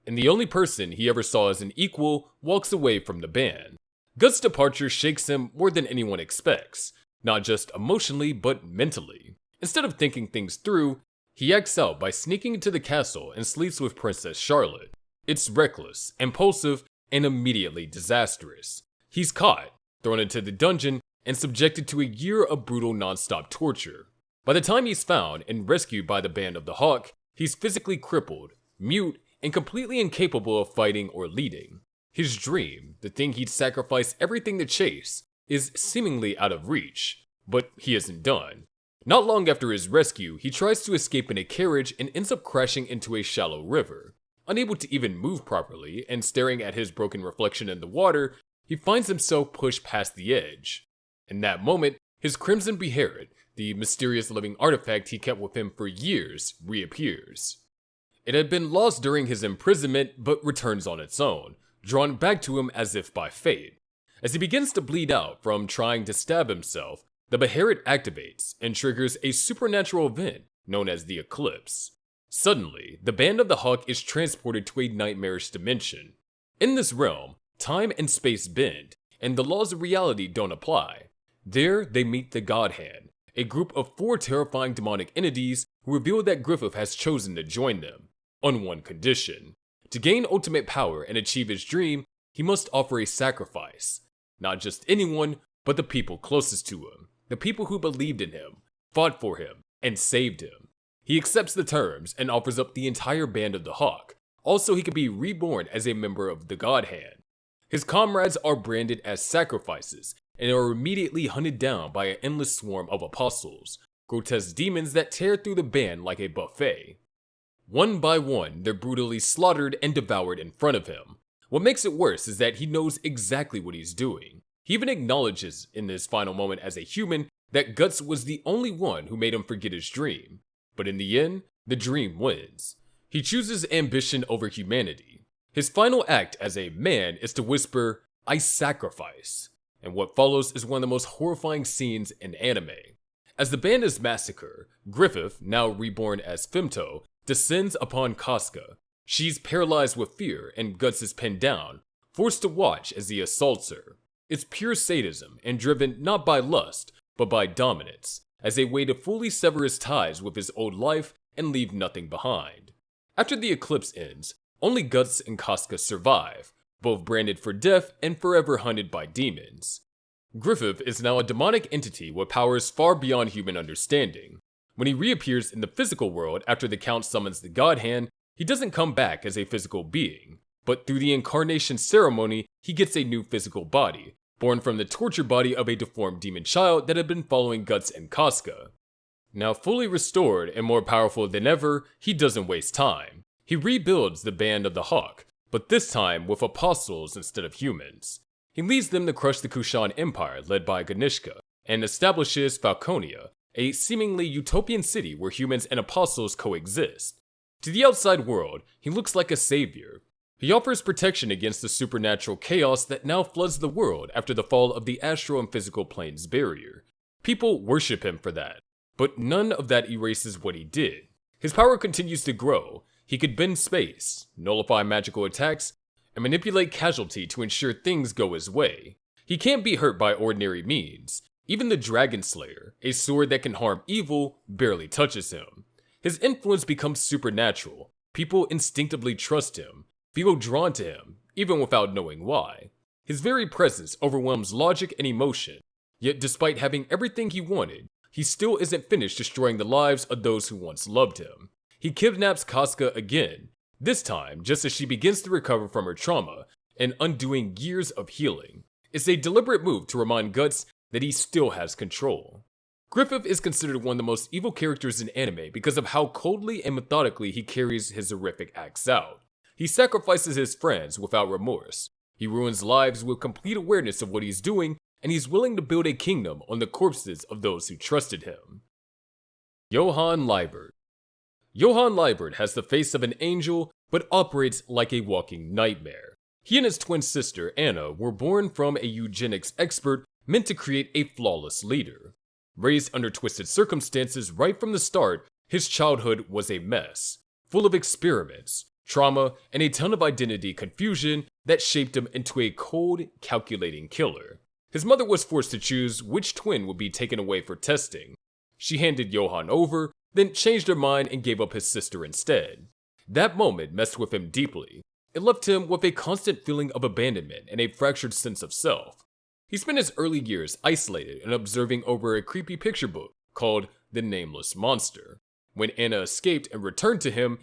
and the only person he ever saw as an equal, walks away from the band. Guts' departure shakes him more than anyone expects, not just emotionally but mentally. Instead of thinking things through, he acts out by sneaking into the castle and sleeps with Princess Charlotte. It's reckless, impulsive, and immediately disastrous. He's caught, thrown into the dungeon, and subjected to a year of brutal non-stop torture. By the time he's found and rescued by the Band of the Hawk, he's physically crippled, mute, and completely incapable of fighting or leading. His dream, the thing he'd sacrifice everything to chase, is seemingly out of reach, but he isn't done. Not long after his rescue, he tries to escape in a carriage and ends up crashing into a shallow river. Unable to even move properly and staring at his broken reflection in the water, he finds himself pushed past the edge. In that moment, his Crimson Beherit, the mysterious living artifact he kept with him for years, reappears. It had been lost during his imprisonment, but returns on its own, drawn back to him as if by fate. As he begins to bleed out from trying to stab himself, the Beherit activates and triggers a supernatural event known as the Eclipse. Suddenly, the Band of the Hawk is transported to a nightmarish dimension. In this realm, time and space bend, and the laws of reality don't apply. There, they meet the God Hand, a group of 4 terrifying demonic entities who reveal that Griffith has chosen to join them, on one condition. To gain ultimate power and achieve his dream, he must offer a sacrifice. Not just anyone, but the people closest to him, the people who believed in him, fought for him, and saved him. He accepts the terms and offers up the entire Band of the Hawk. Also, he can be reborn as a member of the God Hand. His comrades are branded as sacrifices and are immediately hunted down by an endless swarm of apostles, grotesque demons that tear through the band like a buffet. One by one, they're brutally slaughtered and devoured in front of him. What makes it worse is that he knows exactly what he's doing. He even acknowledges in this final moment as a human that Guts was the only one who made him forget his dream. But in the end, the dream wins. He chooses ambition over humanity. His final act as a man is to whisper, "I sacrifice." And what follows is one of the most horrifying scenes in anime. As the band is massacred, Griffith, now reborn as Femto, descends upon Casca. She's paralyzed with fear and Guts is pinned down, forced to watch as he assaults her. It's pure sadism and driven not by lust, but by dominance, as a way to fully sever his ties with his old life and leave nothing behind. After the eclipse ends, only Guts and Casca survive, both branded for death and forever hunted by demons. Griffith is now a demonic entity with powers far beyond human understanding. When he reappears in the physical world after the Count summons the God Hand, he doesn't come back as a physical being, but through the incarnation ceremony, he gets a new physical body, born from the torture body of a deformed demon child that had been following Guts and Casca. Now fully restored and more powerful than ever, he doesn't waste time. He rebuilds the Band of the Hawk, but this time with apostles instead of humans. He leads them to crush the Kushan Empire led by Ganishka, and establishes Falconia, a seemingly utopian city where humans and apostles coexist. To the outside world, he looks like a savior. He offers protection against the supernatural chaos that now floods the world after the fall of the astral and physical planes barrier. People worship him for that, but none of that erases what he did. His power continues to grow. He could bend space, nullify magical attacks, and manipulate casualty to ensure things go his way. He can't be hurt by ordinary means. Even the Dragon Slayer, a sword that can harm evil, barely touches him. His influence becomes supernatural. People instinctively trust him, feel drawn to him, even without knowing why. His very presence overwhelms logic and emotion, yet despite having everything he wanted, he still isn't finished destroying the lives of those who once loved him. He kidnaps Kasuga again, this time just as she begins to recover from her trauma and undoing years of healing. It's a deliberate move to remind Guts that he still has control. Griffith is considered one of the most evil characters in anime because of how coldly and methodically he carries his horrific acts out. He sacrifices his friends without remorse. He ruins lives with complete awareness of what he's doing, and he's willing to build a kingdom on the corpses of those who trusted him. Johan Liebert. Johan Liebert has the face of an angel, but operates like a walking nightmare. He and his twin sister, Anna, were born from a eugenics expert meant to create a flawless leader. Raised under twisted circumstances right from the start, his childhood was a mess, full of experiments, trauma, and a ton of identity confusion that shaped him into a cold, calculating killer. His mother was forced to choose which twin would be taken away for testing. She handed Johan over, then changed her mind and gave up his sister instead. That moment messed with him deeply. It left him with a constant feeling of abandonment and a fractured sense of self. He spent his early years isolated and observing over a creepy picture book called The Nameless Monster. When Anna escaped and returned to him,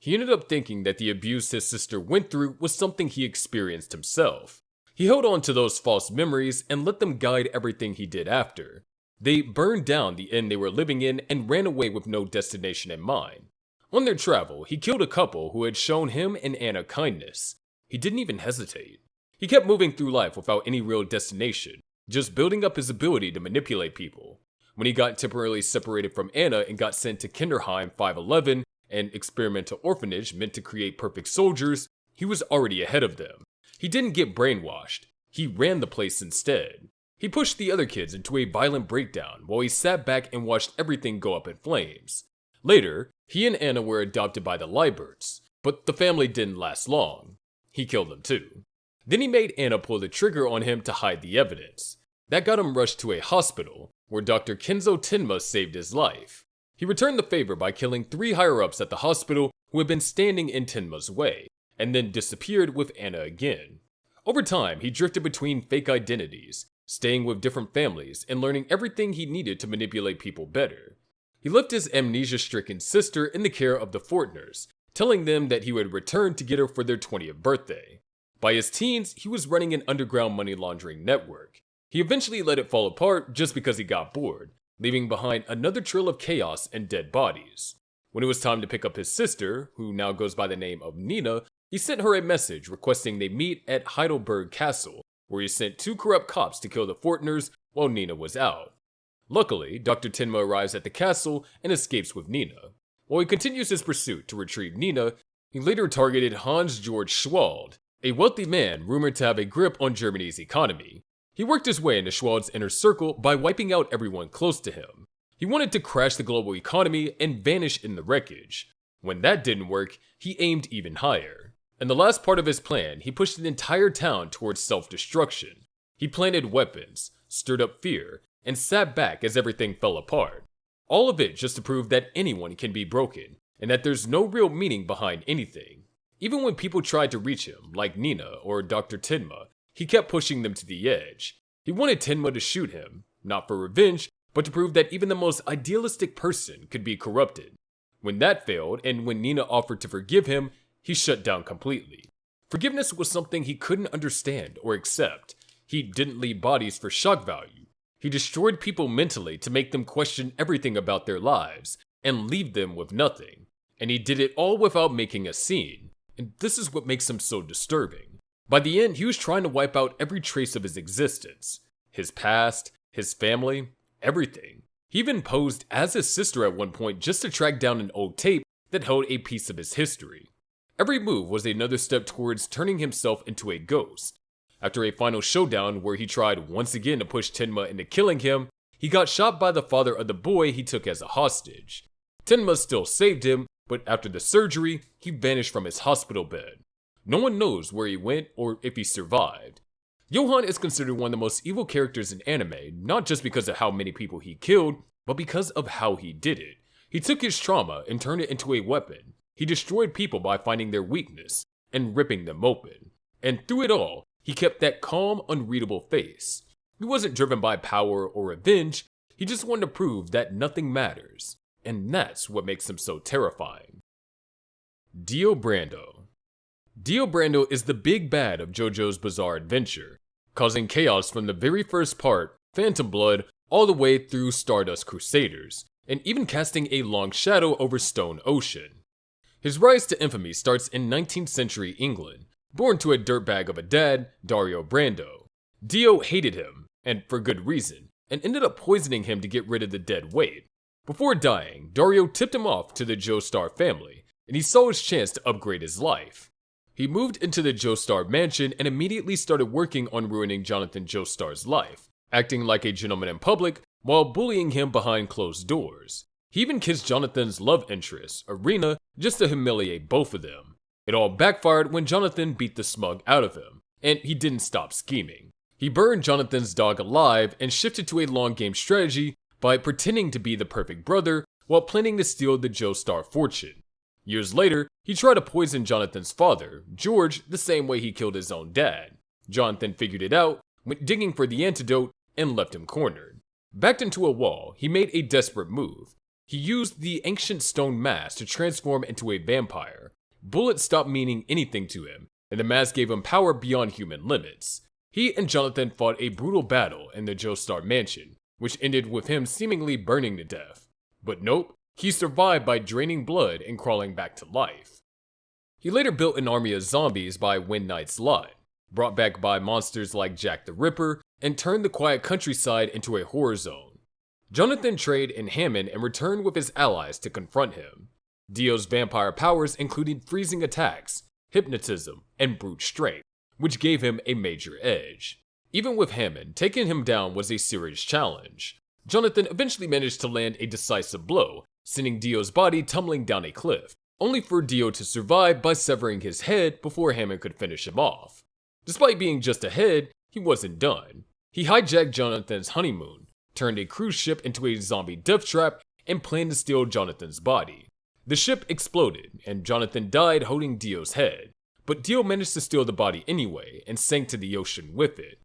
he ended up thinking that the abuse his sister went through was something he experienced himself. He held on to those false memories and let them guide everything he did after. They burned down the inn they were living in and ran away with no destination in mind. On their travel, he killed a couple who had shown him and Anna kindness. He didn't even hesitate. He kept moving through life without any real destination, just building up his ability to manipulate people. When he got temporarily separated from Anna and got sent to Kinderheim 511, an experimental orphanage meant to create perfect soldiers, he was already ahead of them. He didn't get brainwashed. He ran the place instead. He pushed the other kids into a violent breakdown while he sat back and watched everything go up in flames. Later, he and Anna were adopted by the Lieberts, but the family didn't last long. He killed them too. Then he made Anna pull the trigger on him to hide the evidence. That got him rushed to a hospital, where Dr. Kenzo Tenma saved his life. He returned the favor by killing 3 higher-ups at the hospital who had been standing in Tenma's way, and then disappeared with Anna again. Over time, he drifted between fake identities, staying with different families and learning everything he needed to manipulate people better. He left his amnesia-stricken sister in the care of the Fortners, telling them that he would return to get her for their 20th birthday. By his teens, he was running an underground money laundering network. He eventually let it fall apart just because he got bored, leaving behind another trail of chaos and dead bodies. When it was time to pick up his sister, who now goes by the name of Nina, he sent her a message requesting they meet at Heidelberg Castle, where he sent 2 corrupt cops to kill the Fortners while Nina was out. Luckily, Dr. Tenma arrives at the castle and escapes with Nina. While he continues his pursuit to retrieve Nina, he later targeted Hans Georg Schwald, a wealthy man rumored to have a grip on Germany's economy. He worked his way into Schwald's inner circle by wiping out everyone close to him. He wanted to crash the global economy and vanish in the wreckage. When that didn't work, he aimed even higher. In the last part of his plan, he pushed an entire town towards self-destruction. He planted weapons, stirred up fear, and sat back as everything fell apart. All of it just to prove that anyone can be broken, and that there's no real meaning behind anything. Even when people tried to reach him, like Nina or Dr. Tenma, he kept pushing them to the edge. He wanted Tenma to shoot him, not for revenge, but to prove that even the most idealistic person could be corrupted. When that failed, and when Nina offered to forgive him, he shut down completely. Forgiveness was something he couldn't understand or accept. He didn't leave bodies for shock value. He destroyed people mentally to make them question everything about their lives, and leave them with nothing. And he did it all without making a scene. And this is what makes him so disturbing. By the end, he was trying to wipe out every trace of his existence. His past, his family, everything. He even posed as his sister at one point just to track down an old tape that held a piece of his history. Every move was another step towards turning himself into a ghost. After a final showdown where he tried once again to push Tenma into killing him, he got shot by the father of the boy he took as a hostage. Tenma still saved him, but after the surgery, he vanished from his hospital bed. No one knows where he went or if he survived. Johan is considered one of the most evil characters in anime, not just because of how many people he killed, but because of how he did it. He took his trauma and turned it into a weapon. He destroyed people by finding their weakness and ripping them open. And through it all, he kept that calm, unreadable face. He wasn't driven by power or revenge, he just wanted to prove that nothing matters. And that's what makes him so terrifying. Dio Brando. Dio Brando is the big bad of JoJo's Bizarre Adventure, causing chaos from the very first part, Phantom Blood, all the way through Stardust Crusaders, and even casting a long shadow over Stone Ocean. His rise to infamy starts in 19th century England, born to a dirtbag of a dad, Dario Brando. Dio hated him, and for good reason, and ended up poisoning him to get rid of the dead weight. Before dying, Dario tipped him off to the Joestar family, and he saw his chance to upgrade his life. He moved into the Joestar mansion and immediately started working on ruining Jonathan Joestar's life, acting like a gentleman in public while bullying him behind closed doors. He even kissed Jonathan's love interest, Arena, just to humiliate both of them. It all backfired when Jonathan beat the smug out of him, and he didn't stop scheming. He burned Jonathan's dog alive and shifted to a long game strategy by pretending to be the perfect brother while planning to steal the Joestar fortune. Years later, he tried to poison Jonathan's father, George, the same way he killed his own dad. Jonathan figured it out, went digging for the antidote, and left him cornered. Backed into a wall, he made a desperate move. He used the ancient stone mask to transform into a vampire. Bullets stopped meaning anything to him, and the mask gave him power beyond human limits. He and Jonathan fought a brutal battle in the Joestar mansion, which ended with him seemingly burning to death. But nope, he survived by draining blood and crawling back to life. He later built an army of zombies by Wind Knight's Lot, brought back by monsters like Jack the Ripper, and turned the quiet countryside into a horror zone. Jonathan traded in Hammond and returned with his allies to confront him. Dio's vampire powers included freezing attacks, hypnotism, and brute strength, which gave him a major edge. Even with Hammond, taking him down was a serious challenge. Jonathan eventually managed to land a decisive blow, sending Dio's body tumbling down a cliff, only for Dio to survive by severing his head before Hammond could finish him off. Despite being just a head, he wasn't done. He hijacked Jonathan's honeymoon, turned a cruise ship into a zombie death trap, and planned to steal Jonathan's body. The ship exploded, and Jonathan died holding Dio's head, but Dio managed to steal the body anyway and sank to the ocean with it.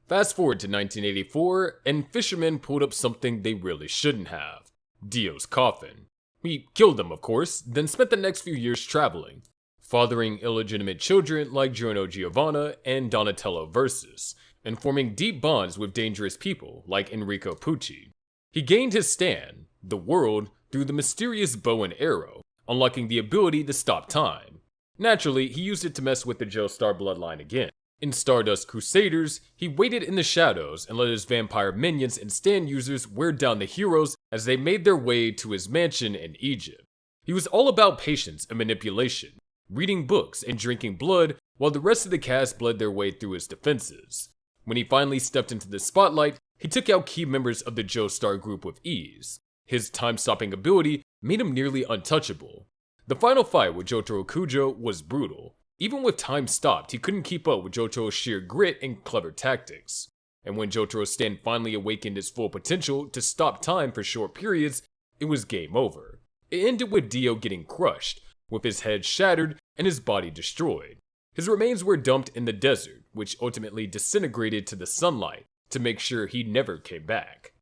Fast forward to 1984, and fishermen pulled up something they really shouldn't have: Dio's coffin. He killed them, of course, then spent the next few years traveling, fathering illegitimate children like Giorno Giovanna and Donatello Versus, and forming deep bonds with dangerous people like Enrico Pucci. He gained his stand, the world, through the mysterious bow and arrow, unlocking the ability to stop time. Naturally, he used it to mess with the Joestar bloodline again. In Stardust Crusaders, he waited in the shadows and let his vampire minions and stand users wear down the heroes as they made their way to his mansion in Egypt. He was all about patience and manipulation, reading books and drinking blood while the rest of the cast bled their way through his defenses. When he finally stepped into the spotlight, he took out key members of the Joestar group with ease. His time-stopping ability made him nearly untouchable. The final fight with Jotaro Kujo was brutal. Even with time stopped, he couldn't keep up with Jotaro's sheer grit and clever tactics. And when Jotaro's stand finally awakened his full potential to stop time for short periods, it was game over. It ended with Dio getting crushed, with his head shattered and his body destroyed. His remains were dumped in the desert, which ultimately disintegrated to the sunlight to make sure he never came back.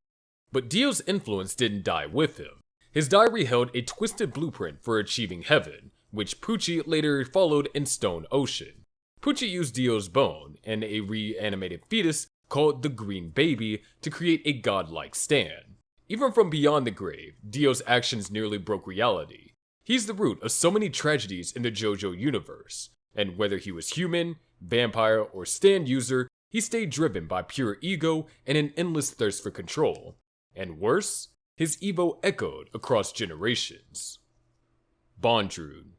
But Dio's influence didn't die with him. His diary held a twisted blueprint for achieving heaven, which Pucci later followed in Stone Ocean. Pucci used Dio's bone and a reanimated fetus called the Green Baby to create a godlike stand. Even from beyond the grave, Dio's actions nearly broke reality. He's the root of so many tragedies in the JoJo universe, and whether he was human, vampire, or stand user, he stayed driven by pure ego and an endless thirst for control. And worse, his Evo echoed across generations. Bondrewd.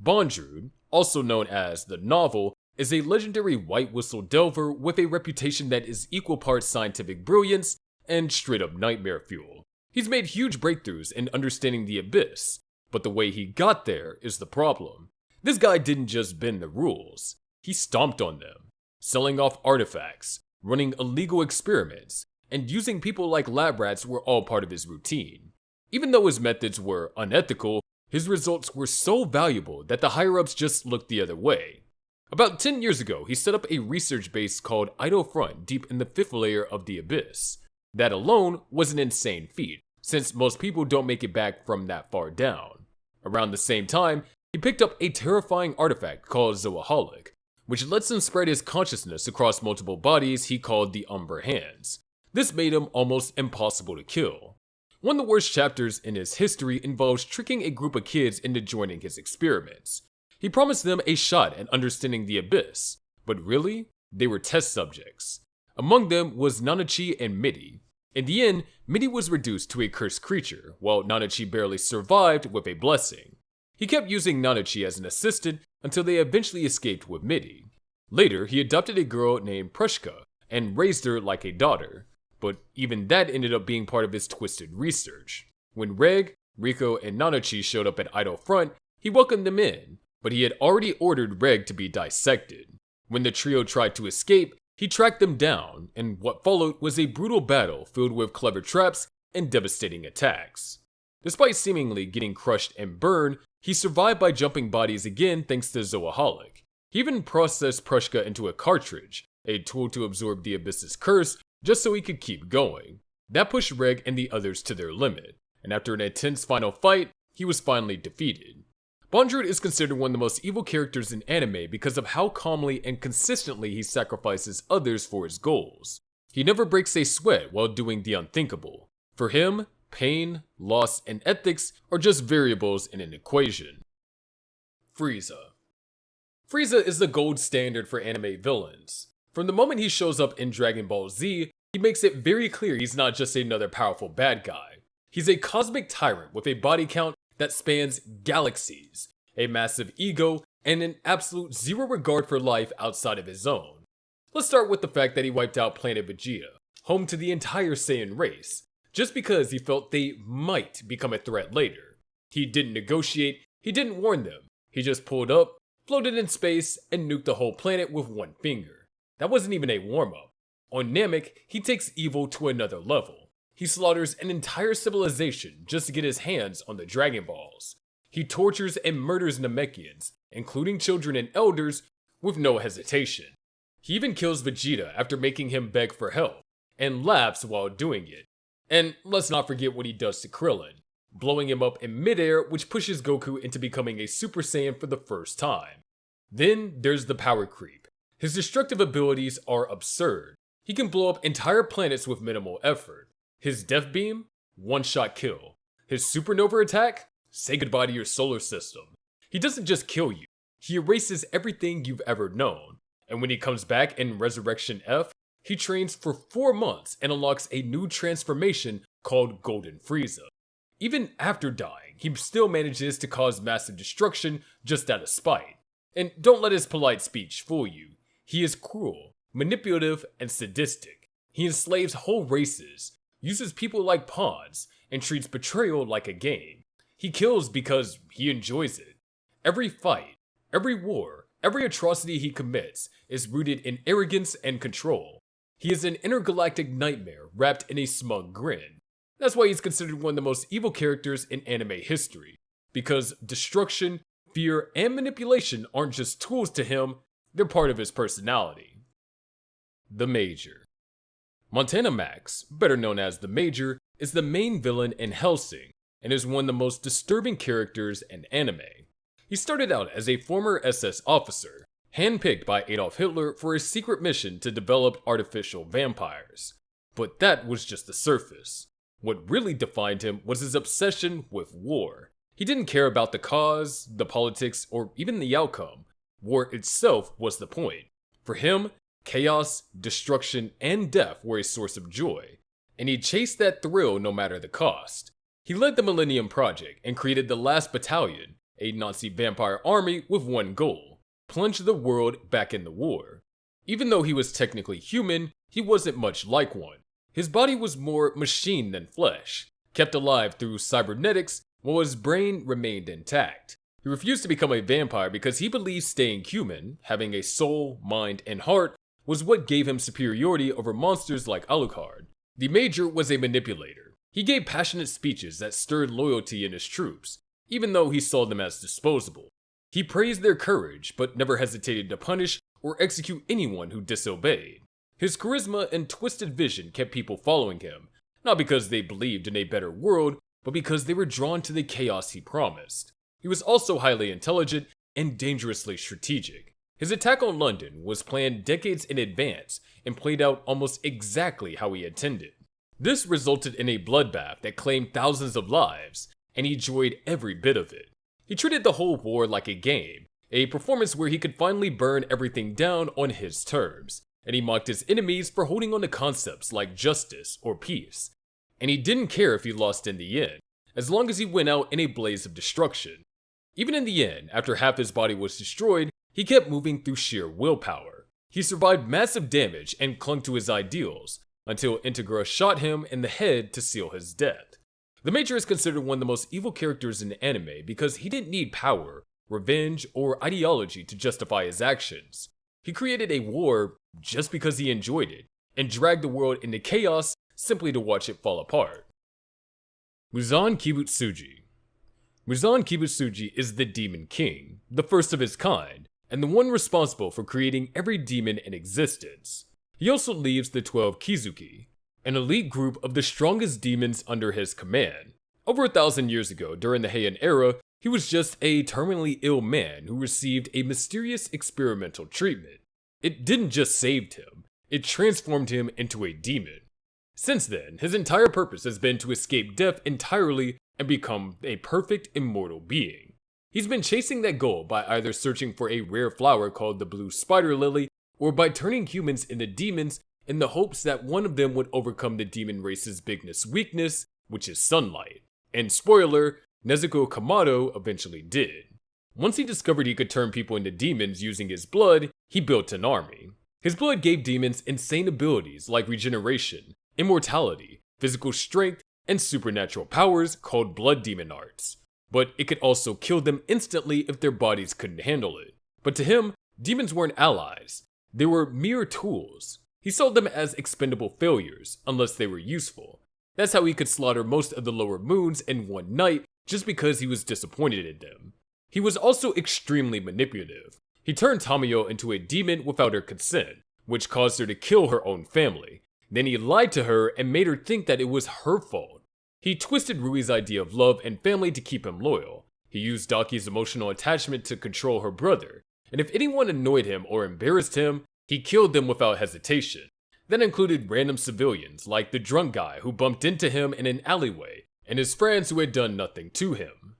Bondrewd, also known as the Novel, is a legendary white whistle delver with a reputation that is equal parts scientific brilliance and straight-up nightmare fuel. He's made huge breakthroughs in understanding the abyss, but the way he got there is the problem. This guy didn't just bend the rules, he stomped on them, selling off artifacts, running illegal experiments, and using people like lab rats were all part of his routine. Even though his methods were unethical, his results were so valuable that the higher-ups just looked the other way. About 10 years ago, he set up a research base called Idle Front deep in the 5th layer of the Abyss. That alone was an insane feat, since most people don't make it back from that far down. Around the same time, he picked up a terrifying artifact called Zoaholic, which lets him spread his consciousness across multiple bodies he called the Umber Hands. This made him almost impossible to kill. One of the worst chapters in his history involves tricking a group of kids into joining his experiments. He promised them a shot at understanding the Abyss, but really, they were test subjects. Among them was Nanachi and Midi. In the end, Midi was reduced to a cursed creature, while Nanachi barely survived with a blessing. He kept using Nanachi as an assistant until they eventually escaped with Midi. Later, he adopted a girl named Prushka and raised her like a daughter, but even that ended up being part of his twisted research. When Reg, Riko, and Nanachi showed up at Idle Front, he welcomed them in, but he had already ordered Reg to be dissected. When the trio tried to escape, he tracked them down, and what followed was a brutal battle filled with clever traps and devastating attacks. Despite seemingly getting crushed and burned, he survived by jumping bodies again thanks to Zoaholic. He even processed Prushka into a cartridge, a tool to absorb the Abyss's curse, just so he could keep going. That pushed Reg and the others to their limit, and after an intense final fight, he was finally defeated. Bondrewd is considered one of the most evil characters in anime because of how calmly and consistently he sacrifices others for his goals. He never breaks a sweat while doing the unthinkable. For him, pain, loss, and ethics are just variables in an equation. Frieza. Frieza is the gold standard for anime villains. From the moment he shows up in Dragon Ball Z, he makes it very clear he's not just another powerful bad guy. He's a cosmic tyrant with a body count that spans galaxies, a massive ego, and an absolute zero regard for life outside of his own. Let's start with the fact that he wiped out planet Vegeta, home to the entire Saiyan race, just because he felt they might become a threat later. He didn't negotiate, he didn't warn them, he just pulled up, floated in space, and nuked the whole planet with one finger. That wasn't even a warm-up. On Namek, he takes evil to another level. He slaughters an entire civilization just to get his hands on the Dragon Balls. He tortures and murders Namekians, including children and elders, with no hesitation. He even kills Vegeta after making him beg for help, and laughs while doing it. And let's not forget what he does to Krillin, blowing him up in midair, which pushes Goku into becoming a Super Saiyan for the first time. Then there's the power creep. His destructive abilities are absurd. He can blow up entire planets with minimal effort. His Death Beam? One-shot kill. His Supernova attack? Say goodbye to your solar system. He doesn't just kill you, he erases everything you've ever known. And when he comes back in Resurrection F, he trains for 4 months and unlocks a new transformation called Golden Frieza. Even after dying, he still manages to cause massive destruction just out of spite. And don't let his polite speech fool you. He is cruel, manipulative, and sadistic. He enslaves whole races, uses people like pawns, and treats betrayal like a game. He kills because he enjoys it. Every fight, every war, every atrocity he commits is rooted in arrogance and control. He is an intergalactic nightmare wrapped in a smug grin. That's why he's considered one of the most evil characters in anime history, because destruction, fear, and manipulation aren't just tools to him, they're part of his personality. The Major. Montana Max, better known as the Major, is the main villain in Hellsing, and is one of the most disturbing characters in anime. He started out as a former SS officer, handpicked by Adolf Hitler for a secret mission to develop artificial vampires. But that was just the surface. What really defined him was his obsession with war. He didn't care about the cause, the politics, or even the outcome. War itself was the point. For him, chaos, destruction, and death were a source of joy, and he chased that thrill no matter the cost. He led the Millennium Project and created the Last Battalion, a Nazi vampire army with one goal: plunge the world back in the war. Even though he was technically human, he wasn't much like one. His body was more machine than flesh, kept alive through cybernetics, while his brain remained intact. He refused to become a vampire because he believed staying human, having a soul, mind, and heart, was what gave him superiority over monsters like Alucard. The Major was a manipulator. He gave passionate speeches that stirred loyalty in his troops, even though he saw them as disposable. He praised their courage, but never hesitated to punish or execute anyone who disobeyed. His charisma and twisted vision kept people following him, not because they believed in a better world, but because they were drawn to the chaos he promised. He was also highly intelligent and dangerously strategic. His attack on London was planned decades in advance and played out almost exactly how he intended. This resulted in a bloodbath that claimed thousands of lives, and he enjoyed every bit of it. He treated the whole war like a game, a performance where he could finally burn everything down on his terms, and he mocked his enemies for holding on to concepts like justice or peace. And he didn't care if he lost in the end, as long as he went out in a blaze of destruction. Even in the end, after half his body was destroyed, he kept moving through sheer willpower. He survived massive damage and clung to his ideals, until Integra shot him in the head to seal his death. The Major is considered one of the most evil characters in anime because he didn't need power, revenge, or ideology to justify his actions. He created a war just because he enjoyed it, and dragged the world into chaos simply to watch it fall apart. Muzan Kibutsuji. Muzan Kibutsuji is the Demon King, the first of his kind, and the one responsible for creating every demon in existence. He also leads the 12 Kizuki, an elite group of the strongest demons under his command. Over 1,000 years ago, during the Heian era, he was just a terminally ill man who received a mysterious experimental treatment. It didn't just save him, it transformed him into a demon. Since then, his entire purpose has been to escape death entirely and become a perfect immortal being. He's been chasing that goal by either searching for a rare flower called the blue spider lily, or by turning humans into demons in the hopes that one of them would overcome the demon race's biggest weakness, which is sunlight. And spoiler, Nezuko Kamado eventually did. Once he discovered he could turn people into demons using his blood, he built an army. His blood gave demons insane abilities like regeneration, immortality, physical strength, and supernatural powers called blood demon arts. But it could also kill them instantly if their bodies couldn't handle it. But to him, demons weren't allies. They were mere tools. He saw them as expendable failures, unless they were useful. That's how he could slaughter most of the lower moons in one night just because he was disappointed in them. He was also extremely manipulative. He turned Tamayo into a demon without her consent, which caused her to kill her own family. Then he lied to her and made her think that it was her fault. He twisted Rui's idea of love and family to keep him loyal. He used Daki's emotional attachment to control her brother, and if anyone annoyed him or embarrassed him, he killed them without hesitation. That included random civilians like the drunk guy who bumped into him in an alleyway, and his friends who had done nothing to him.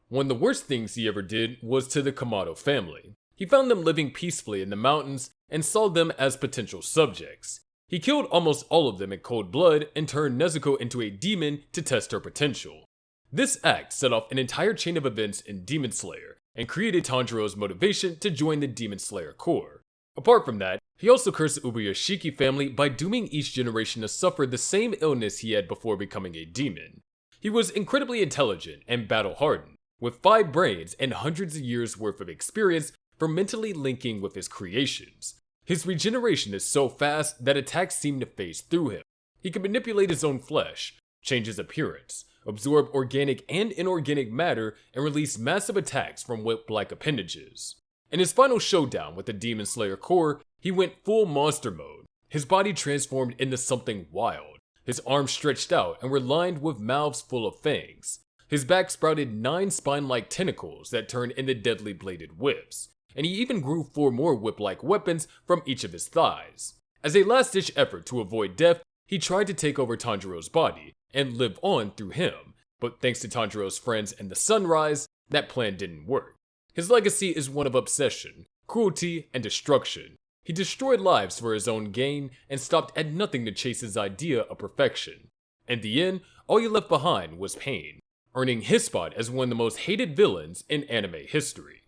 One of the worst things he ever did was to the Kamado family. He found them living peacefully in the mountains and saw them as potential subjects. He killed almost all of them in cold blood and turned Nezuko into a demon to test her potential. This act set off an entire chain of events in Demon Slayer and created Tanjiro's motivation to join the Demon Slayer Corps. Apart from that, he also cursed the Ubuyashiki family by dooming each generation to suffer the same illness he had before becoming a demon. He was incredibly intelligent and battle-hardened, with 5 brains and hundreds of years worth of experience for mentally linking with his creations. His regeneration is so fast that attacks seem to phase through him. He can manipulate his own flesh, change his appearance, absorb organic and inorganic matter, and release massive attacks from whip-like appendages. In his final showdown with the Demon Slayer Corps, he went full monster mode. His body transformed into something wild. His arms stretched out and were lined with mouths full of fangs. His back sprouted 9 spine-like tentacles that turned into deadly bladed whips, and he even grew 4 more whip-like weapons from each of his thighs. As a last-ditch effort to avoid death, he tried to take over Tanjiro's body and live on through him, but thanks to Tanjiro's friends and the Sunrise, that plan didn't work. His legacy is one of obsession, cruelty, and destruction. He destroyed lives for his own gain and stopped at nothing to chase his idea of perfection. In the end, all he left behind was pain, earning his spot as one of the most hated villains in anime history.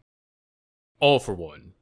All for One.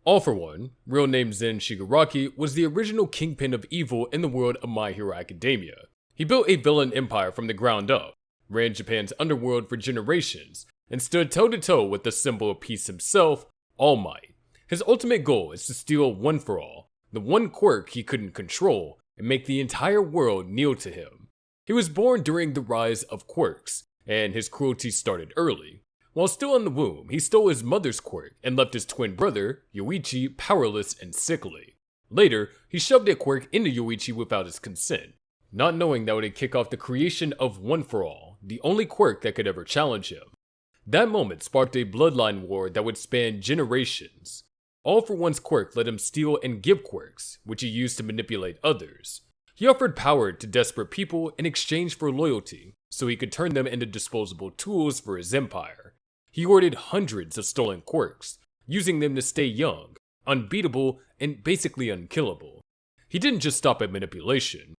All for One, real name Zen Shigaraki, was the original kingpin of evil in the world of My Hero Academia. He built a villain empire from the ground up, ran Japan's underworld for generations, and stood toe-to-toe with the symbol of peace himself, All Might. His ultimate goal is to steal One For All, the one quirk he couldn't control, and make the entire world kneel to him. He was born during the rise of quirks, and his cruelty started early. While still in the womb, he stole his mother's quirk and left his twin brother, Yoichi, powerless and sickly. Later, he shoved a quirk into Yoichi without his consent, not knowing that would kick off the creation of One For All, the only quirk that could ever challenge him. That moment sparked a bloodline war that would span generations. All For One's quirk let him steal and give quirks, which he used to manipulate others. He offered power to desperate people in exchange for loyalty, so he could turn them into disposable tools for his empire. He hoarded hundreds of stolen quirks, using them to stay young, unbeatable, and basically unkillable. He didn't just stop at manipulation.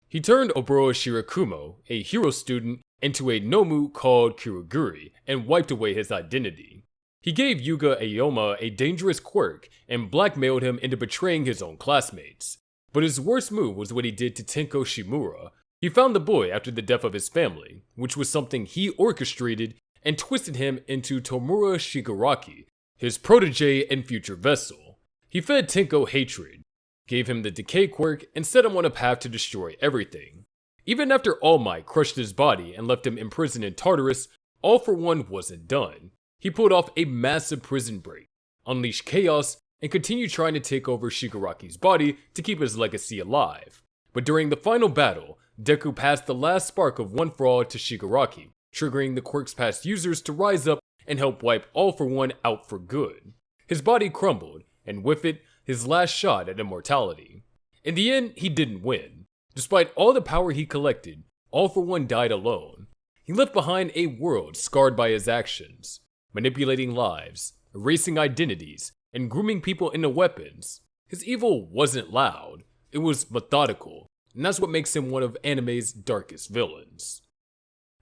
He turned Oboro Shirakumo, a hero student, into a nomu called Kuroguri and wiped away his identity. He gave Yuga Aoyama a dangerous quirk and blackmailed him into betraying his own classmates. But his worst move was what he did to Tenko Shimura. He found the boy after the death of his family, which was something he orchestrated, and twisted him into Tomura Shigaraki, his protege and future vessel. He fed Tenko hatred, gave him the decay quirk, and set him on a path to destroy everything. Even after All Might crushed his body and left him imprisoned in Tartarus, All For One wasn't done. He pulled off a massive prison break, unleashed chaos, and continued trying to take over Shigaraki's body to keep his legacy alive. But during the final battle, Deku passed the last spark of One For All to Shigaraki, triggering the quirk's past users to rise up and help wipe All For One out for good. His body crumbled, and with it, his last shot at immortality. In the end, he didn't win. Despite all the power he collected, All For One died alone. He left behind a world scarred by his actions, manipulating lives, erasing identities, and grooming people into weapons. His evil wasn't loud, it was methodical, and that's what makes him one of anime's darkest villains.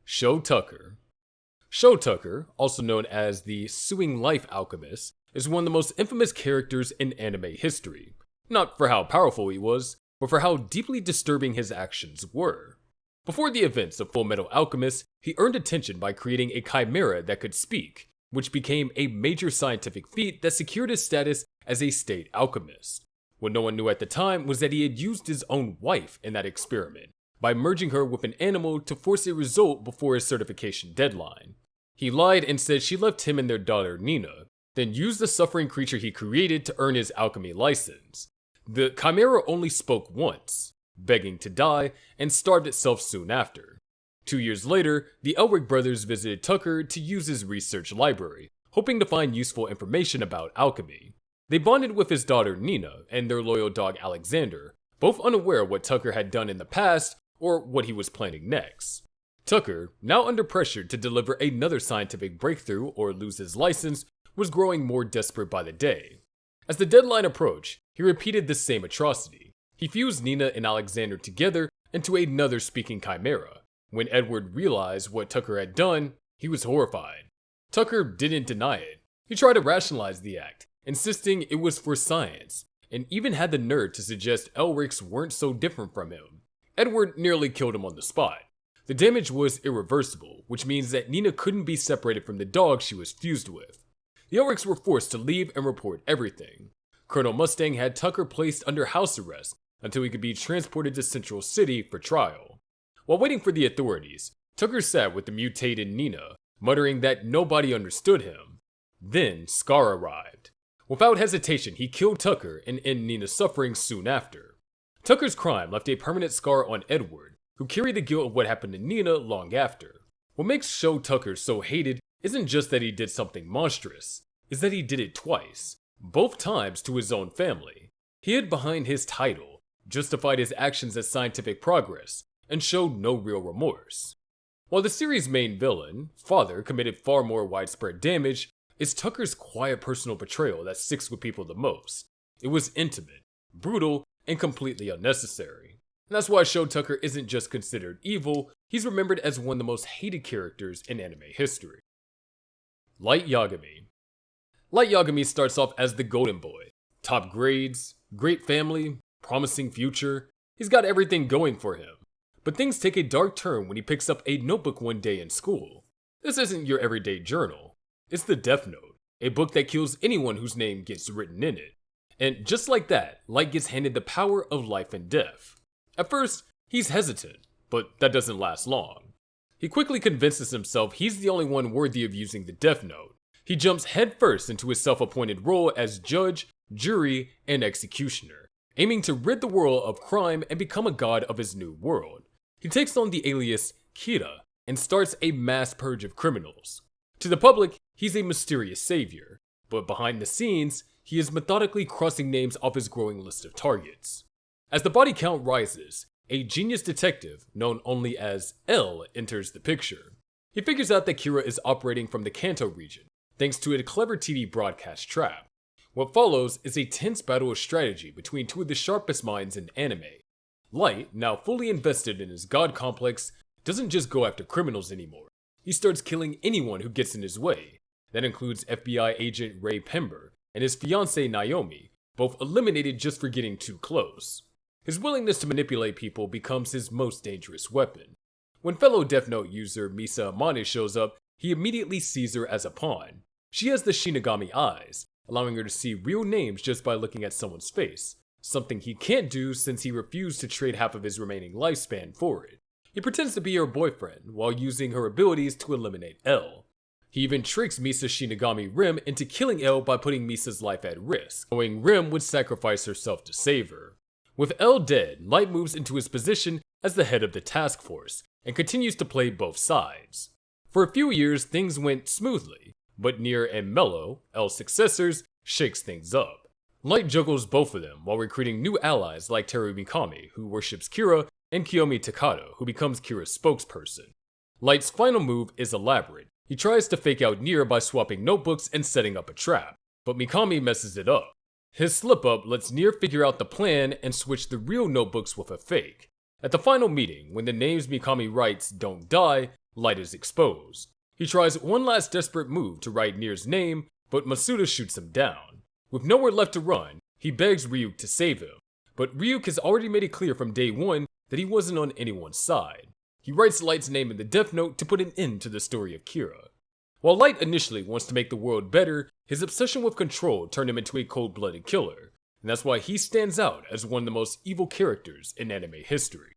Shou Tucker. Shou Tucker, also known as the Suing Life Alchemist, is one of the most infamous characters in anime history. Not for how powerful he was, but for how deeply disturbing his actions were. Before the events of Fullmetal Alchemist, he earned attention by creating a chimera that could speak, which became a major scientific feat that secured his status as a state alchemist. What no one knew at the time was that he had used his own wife in that experiment, by merging her with an animal to force a result before his certification deadline. He lied and said she left him and their daughter Nina, then used the suffering creature he created to earn his alchemy license. The chimera only spoke once, begging to die, and starved itself soon after. 2 years later, the Elric brothers visited Tucker to use his research library, hoping to find useful information about alchemy. They bonded with his daughter Nina and their loyal dog Alexander, both unaware of what Tucker had done in the past or what he was planning next. Tucker, now under pressure to deliver another scientific breakthrough or lose his license, was growing more desperate by the day. As the deadline approached, he repeated the same atrocity. He fused Nina and Alexander together into another speaking chimera. When Edward realized what Tucker had done, he was horrified. Tucker didn't deny it. He tried to rationalize the act, insisting it was for science, and even had the nerve to suggest Elrics weren't so different from him. Edward nearly killed him on the spot. The damage was irreversible, which means that Nina couldn't be separated from the dog she was fused with. The Elrics were forced to leave and report everything. Colonel Mustang had Tucker placed under house arrest until he could be transported to Central City for trial. While waiting for the authorities, Tucker sat with the mutated Nina, muttering that nobody understood him. Then Scar arrived. Without hesitation, he killed Tucker and ended Nina's suffering soon after. Tucker's crime left a permanent scar on Edward, who carried the guilt of what happened to Nina long after. What makes Shou Tucker so hated isn't just that he did something monstrous, it's that he did it twice, both times to his own family. He hid behind his title, justified his actions as scientific progress, and showed no real remorse. While the series' main villain, Father, committed far more widespread damage, it's Tucker's quiet personal betrayal that sticks with people the most. It was intimate, brutal, and completely unnecessary. And that's why Shou Tucker isn't just considered evil, he's remembered as one of the most hated characters in anime history. Light Yagami. Light Yagami starts off as the golden boy. Top grades, great family, promising future. He's got everything going for him. But things take a dark turn when he picks up a notebook one day in school. This isn't your everyday journal. It's the Death Note, a book that kills anyone whose name gets written in it. And just like that, Light gets handed the power of life and death. At first, he's hesitant, but that doesn't last long. He quickly convinces himself he's the only one worthy of using the Death Note. He jumps headfirst into his self-appointed role as judge, jury, and executioner, aiming to rid the world of crime and become a god of his new world. He takes on the alias Kira and starts a mass purge of criminals. To the public, he's a mysterious savior, but behind the scenes, he is methodically crossing names off his growing list of targets. As the body count rises, a genius detective known only as L enters the picture. He figures out that Kira is operating from the Kanto region, thanks to a clever TV broadcast trap. What follows is a tense battle of strategy between two of the sharpest minds in anime. Light, now fully invested in his god complex, doesn't just go after criminals anymore. He starts killing anyone who gets in his way. That includes FBI agent Ray Pember and his fiancée Naomi, both eliminated just for getting too close. His willingness to manipulate people becomes his most dangerous weapon. When fellow Death Note user Misa Amane shows up, he immediately sees her as a pawn. She has the Shinigami eyes, allowing her to see real names just by looking at someone's face, something he can't do since he refused to trade half of his remaining lifespan for it. He pretends to be her boyfriend while using her abilities to eliminate L. He even tricks Misa's Shinigami Rim into killing L by putting Misa's life at risk, knowing Rim would sacrifice herself to save her. With L dead, Light moves into his position as the head of the task force and continues to play both sides. For a few years, things went smoothly, but Nier and Mello, L's successors, shakes things up. Light juggles both of them while recruiting new allies like Teru Mikami, who worships Kira, and Kiyomi Takato, who becomes Kira's spokesperson. Light's final move is elaborate. He tries to fake out Nier by swapping notebooks and setting up a trap, but Mikami messes it up. His slip-up lets Nier figure out the plan and switch the real notebooks with a fake. At the final meeting, when the names Mikami writes don't die, Light is exposed. He tries one last desperate move to write Nier's name, but Masuda shoots him down. With nowhere left to run, he begs Ryuk to save him, but Ryuk has already made it clear from day one that he wasn't on anyone's side. He writes Light's name in the Death Note to put an end to the story of Kira. While Light initially wants to make the world better, his obsession with control turned him into a cold-blooded killer, and that's why he stands out as one of the most evil characters in anime history.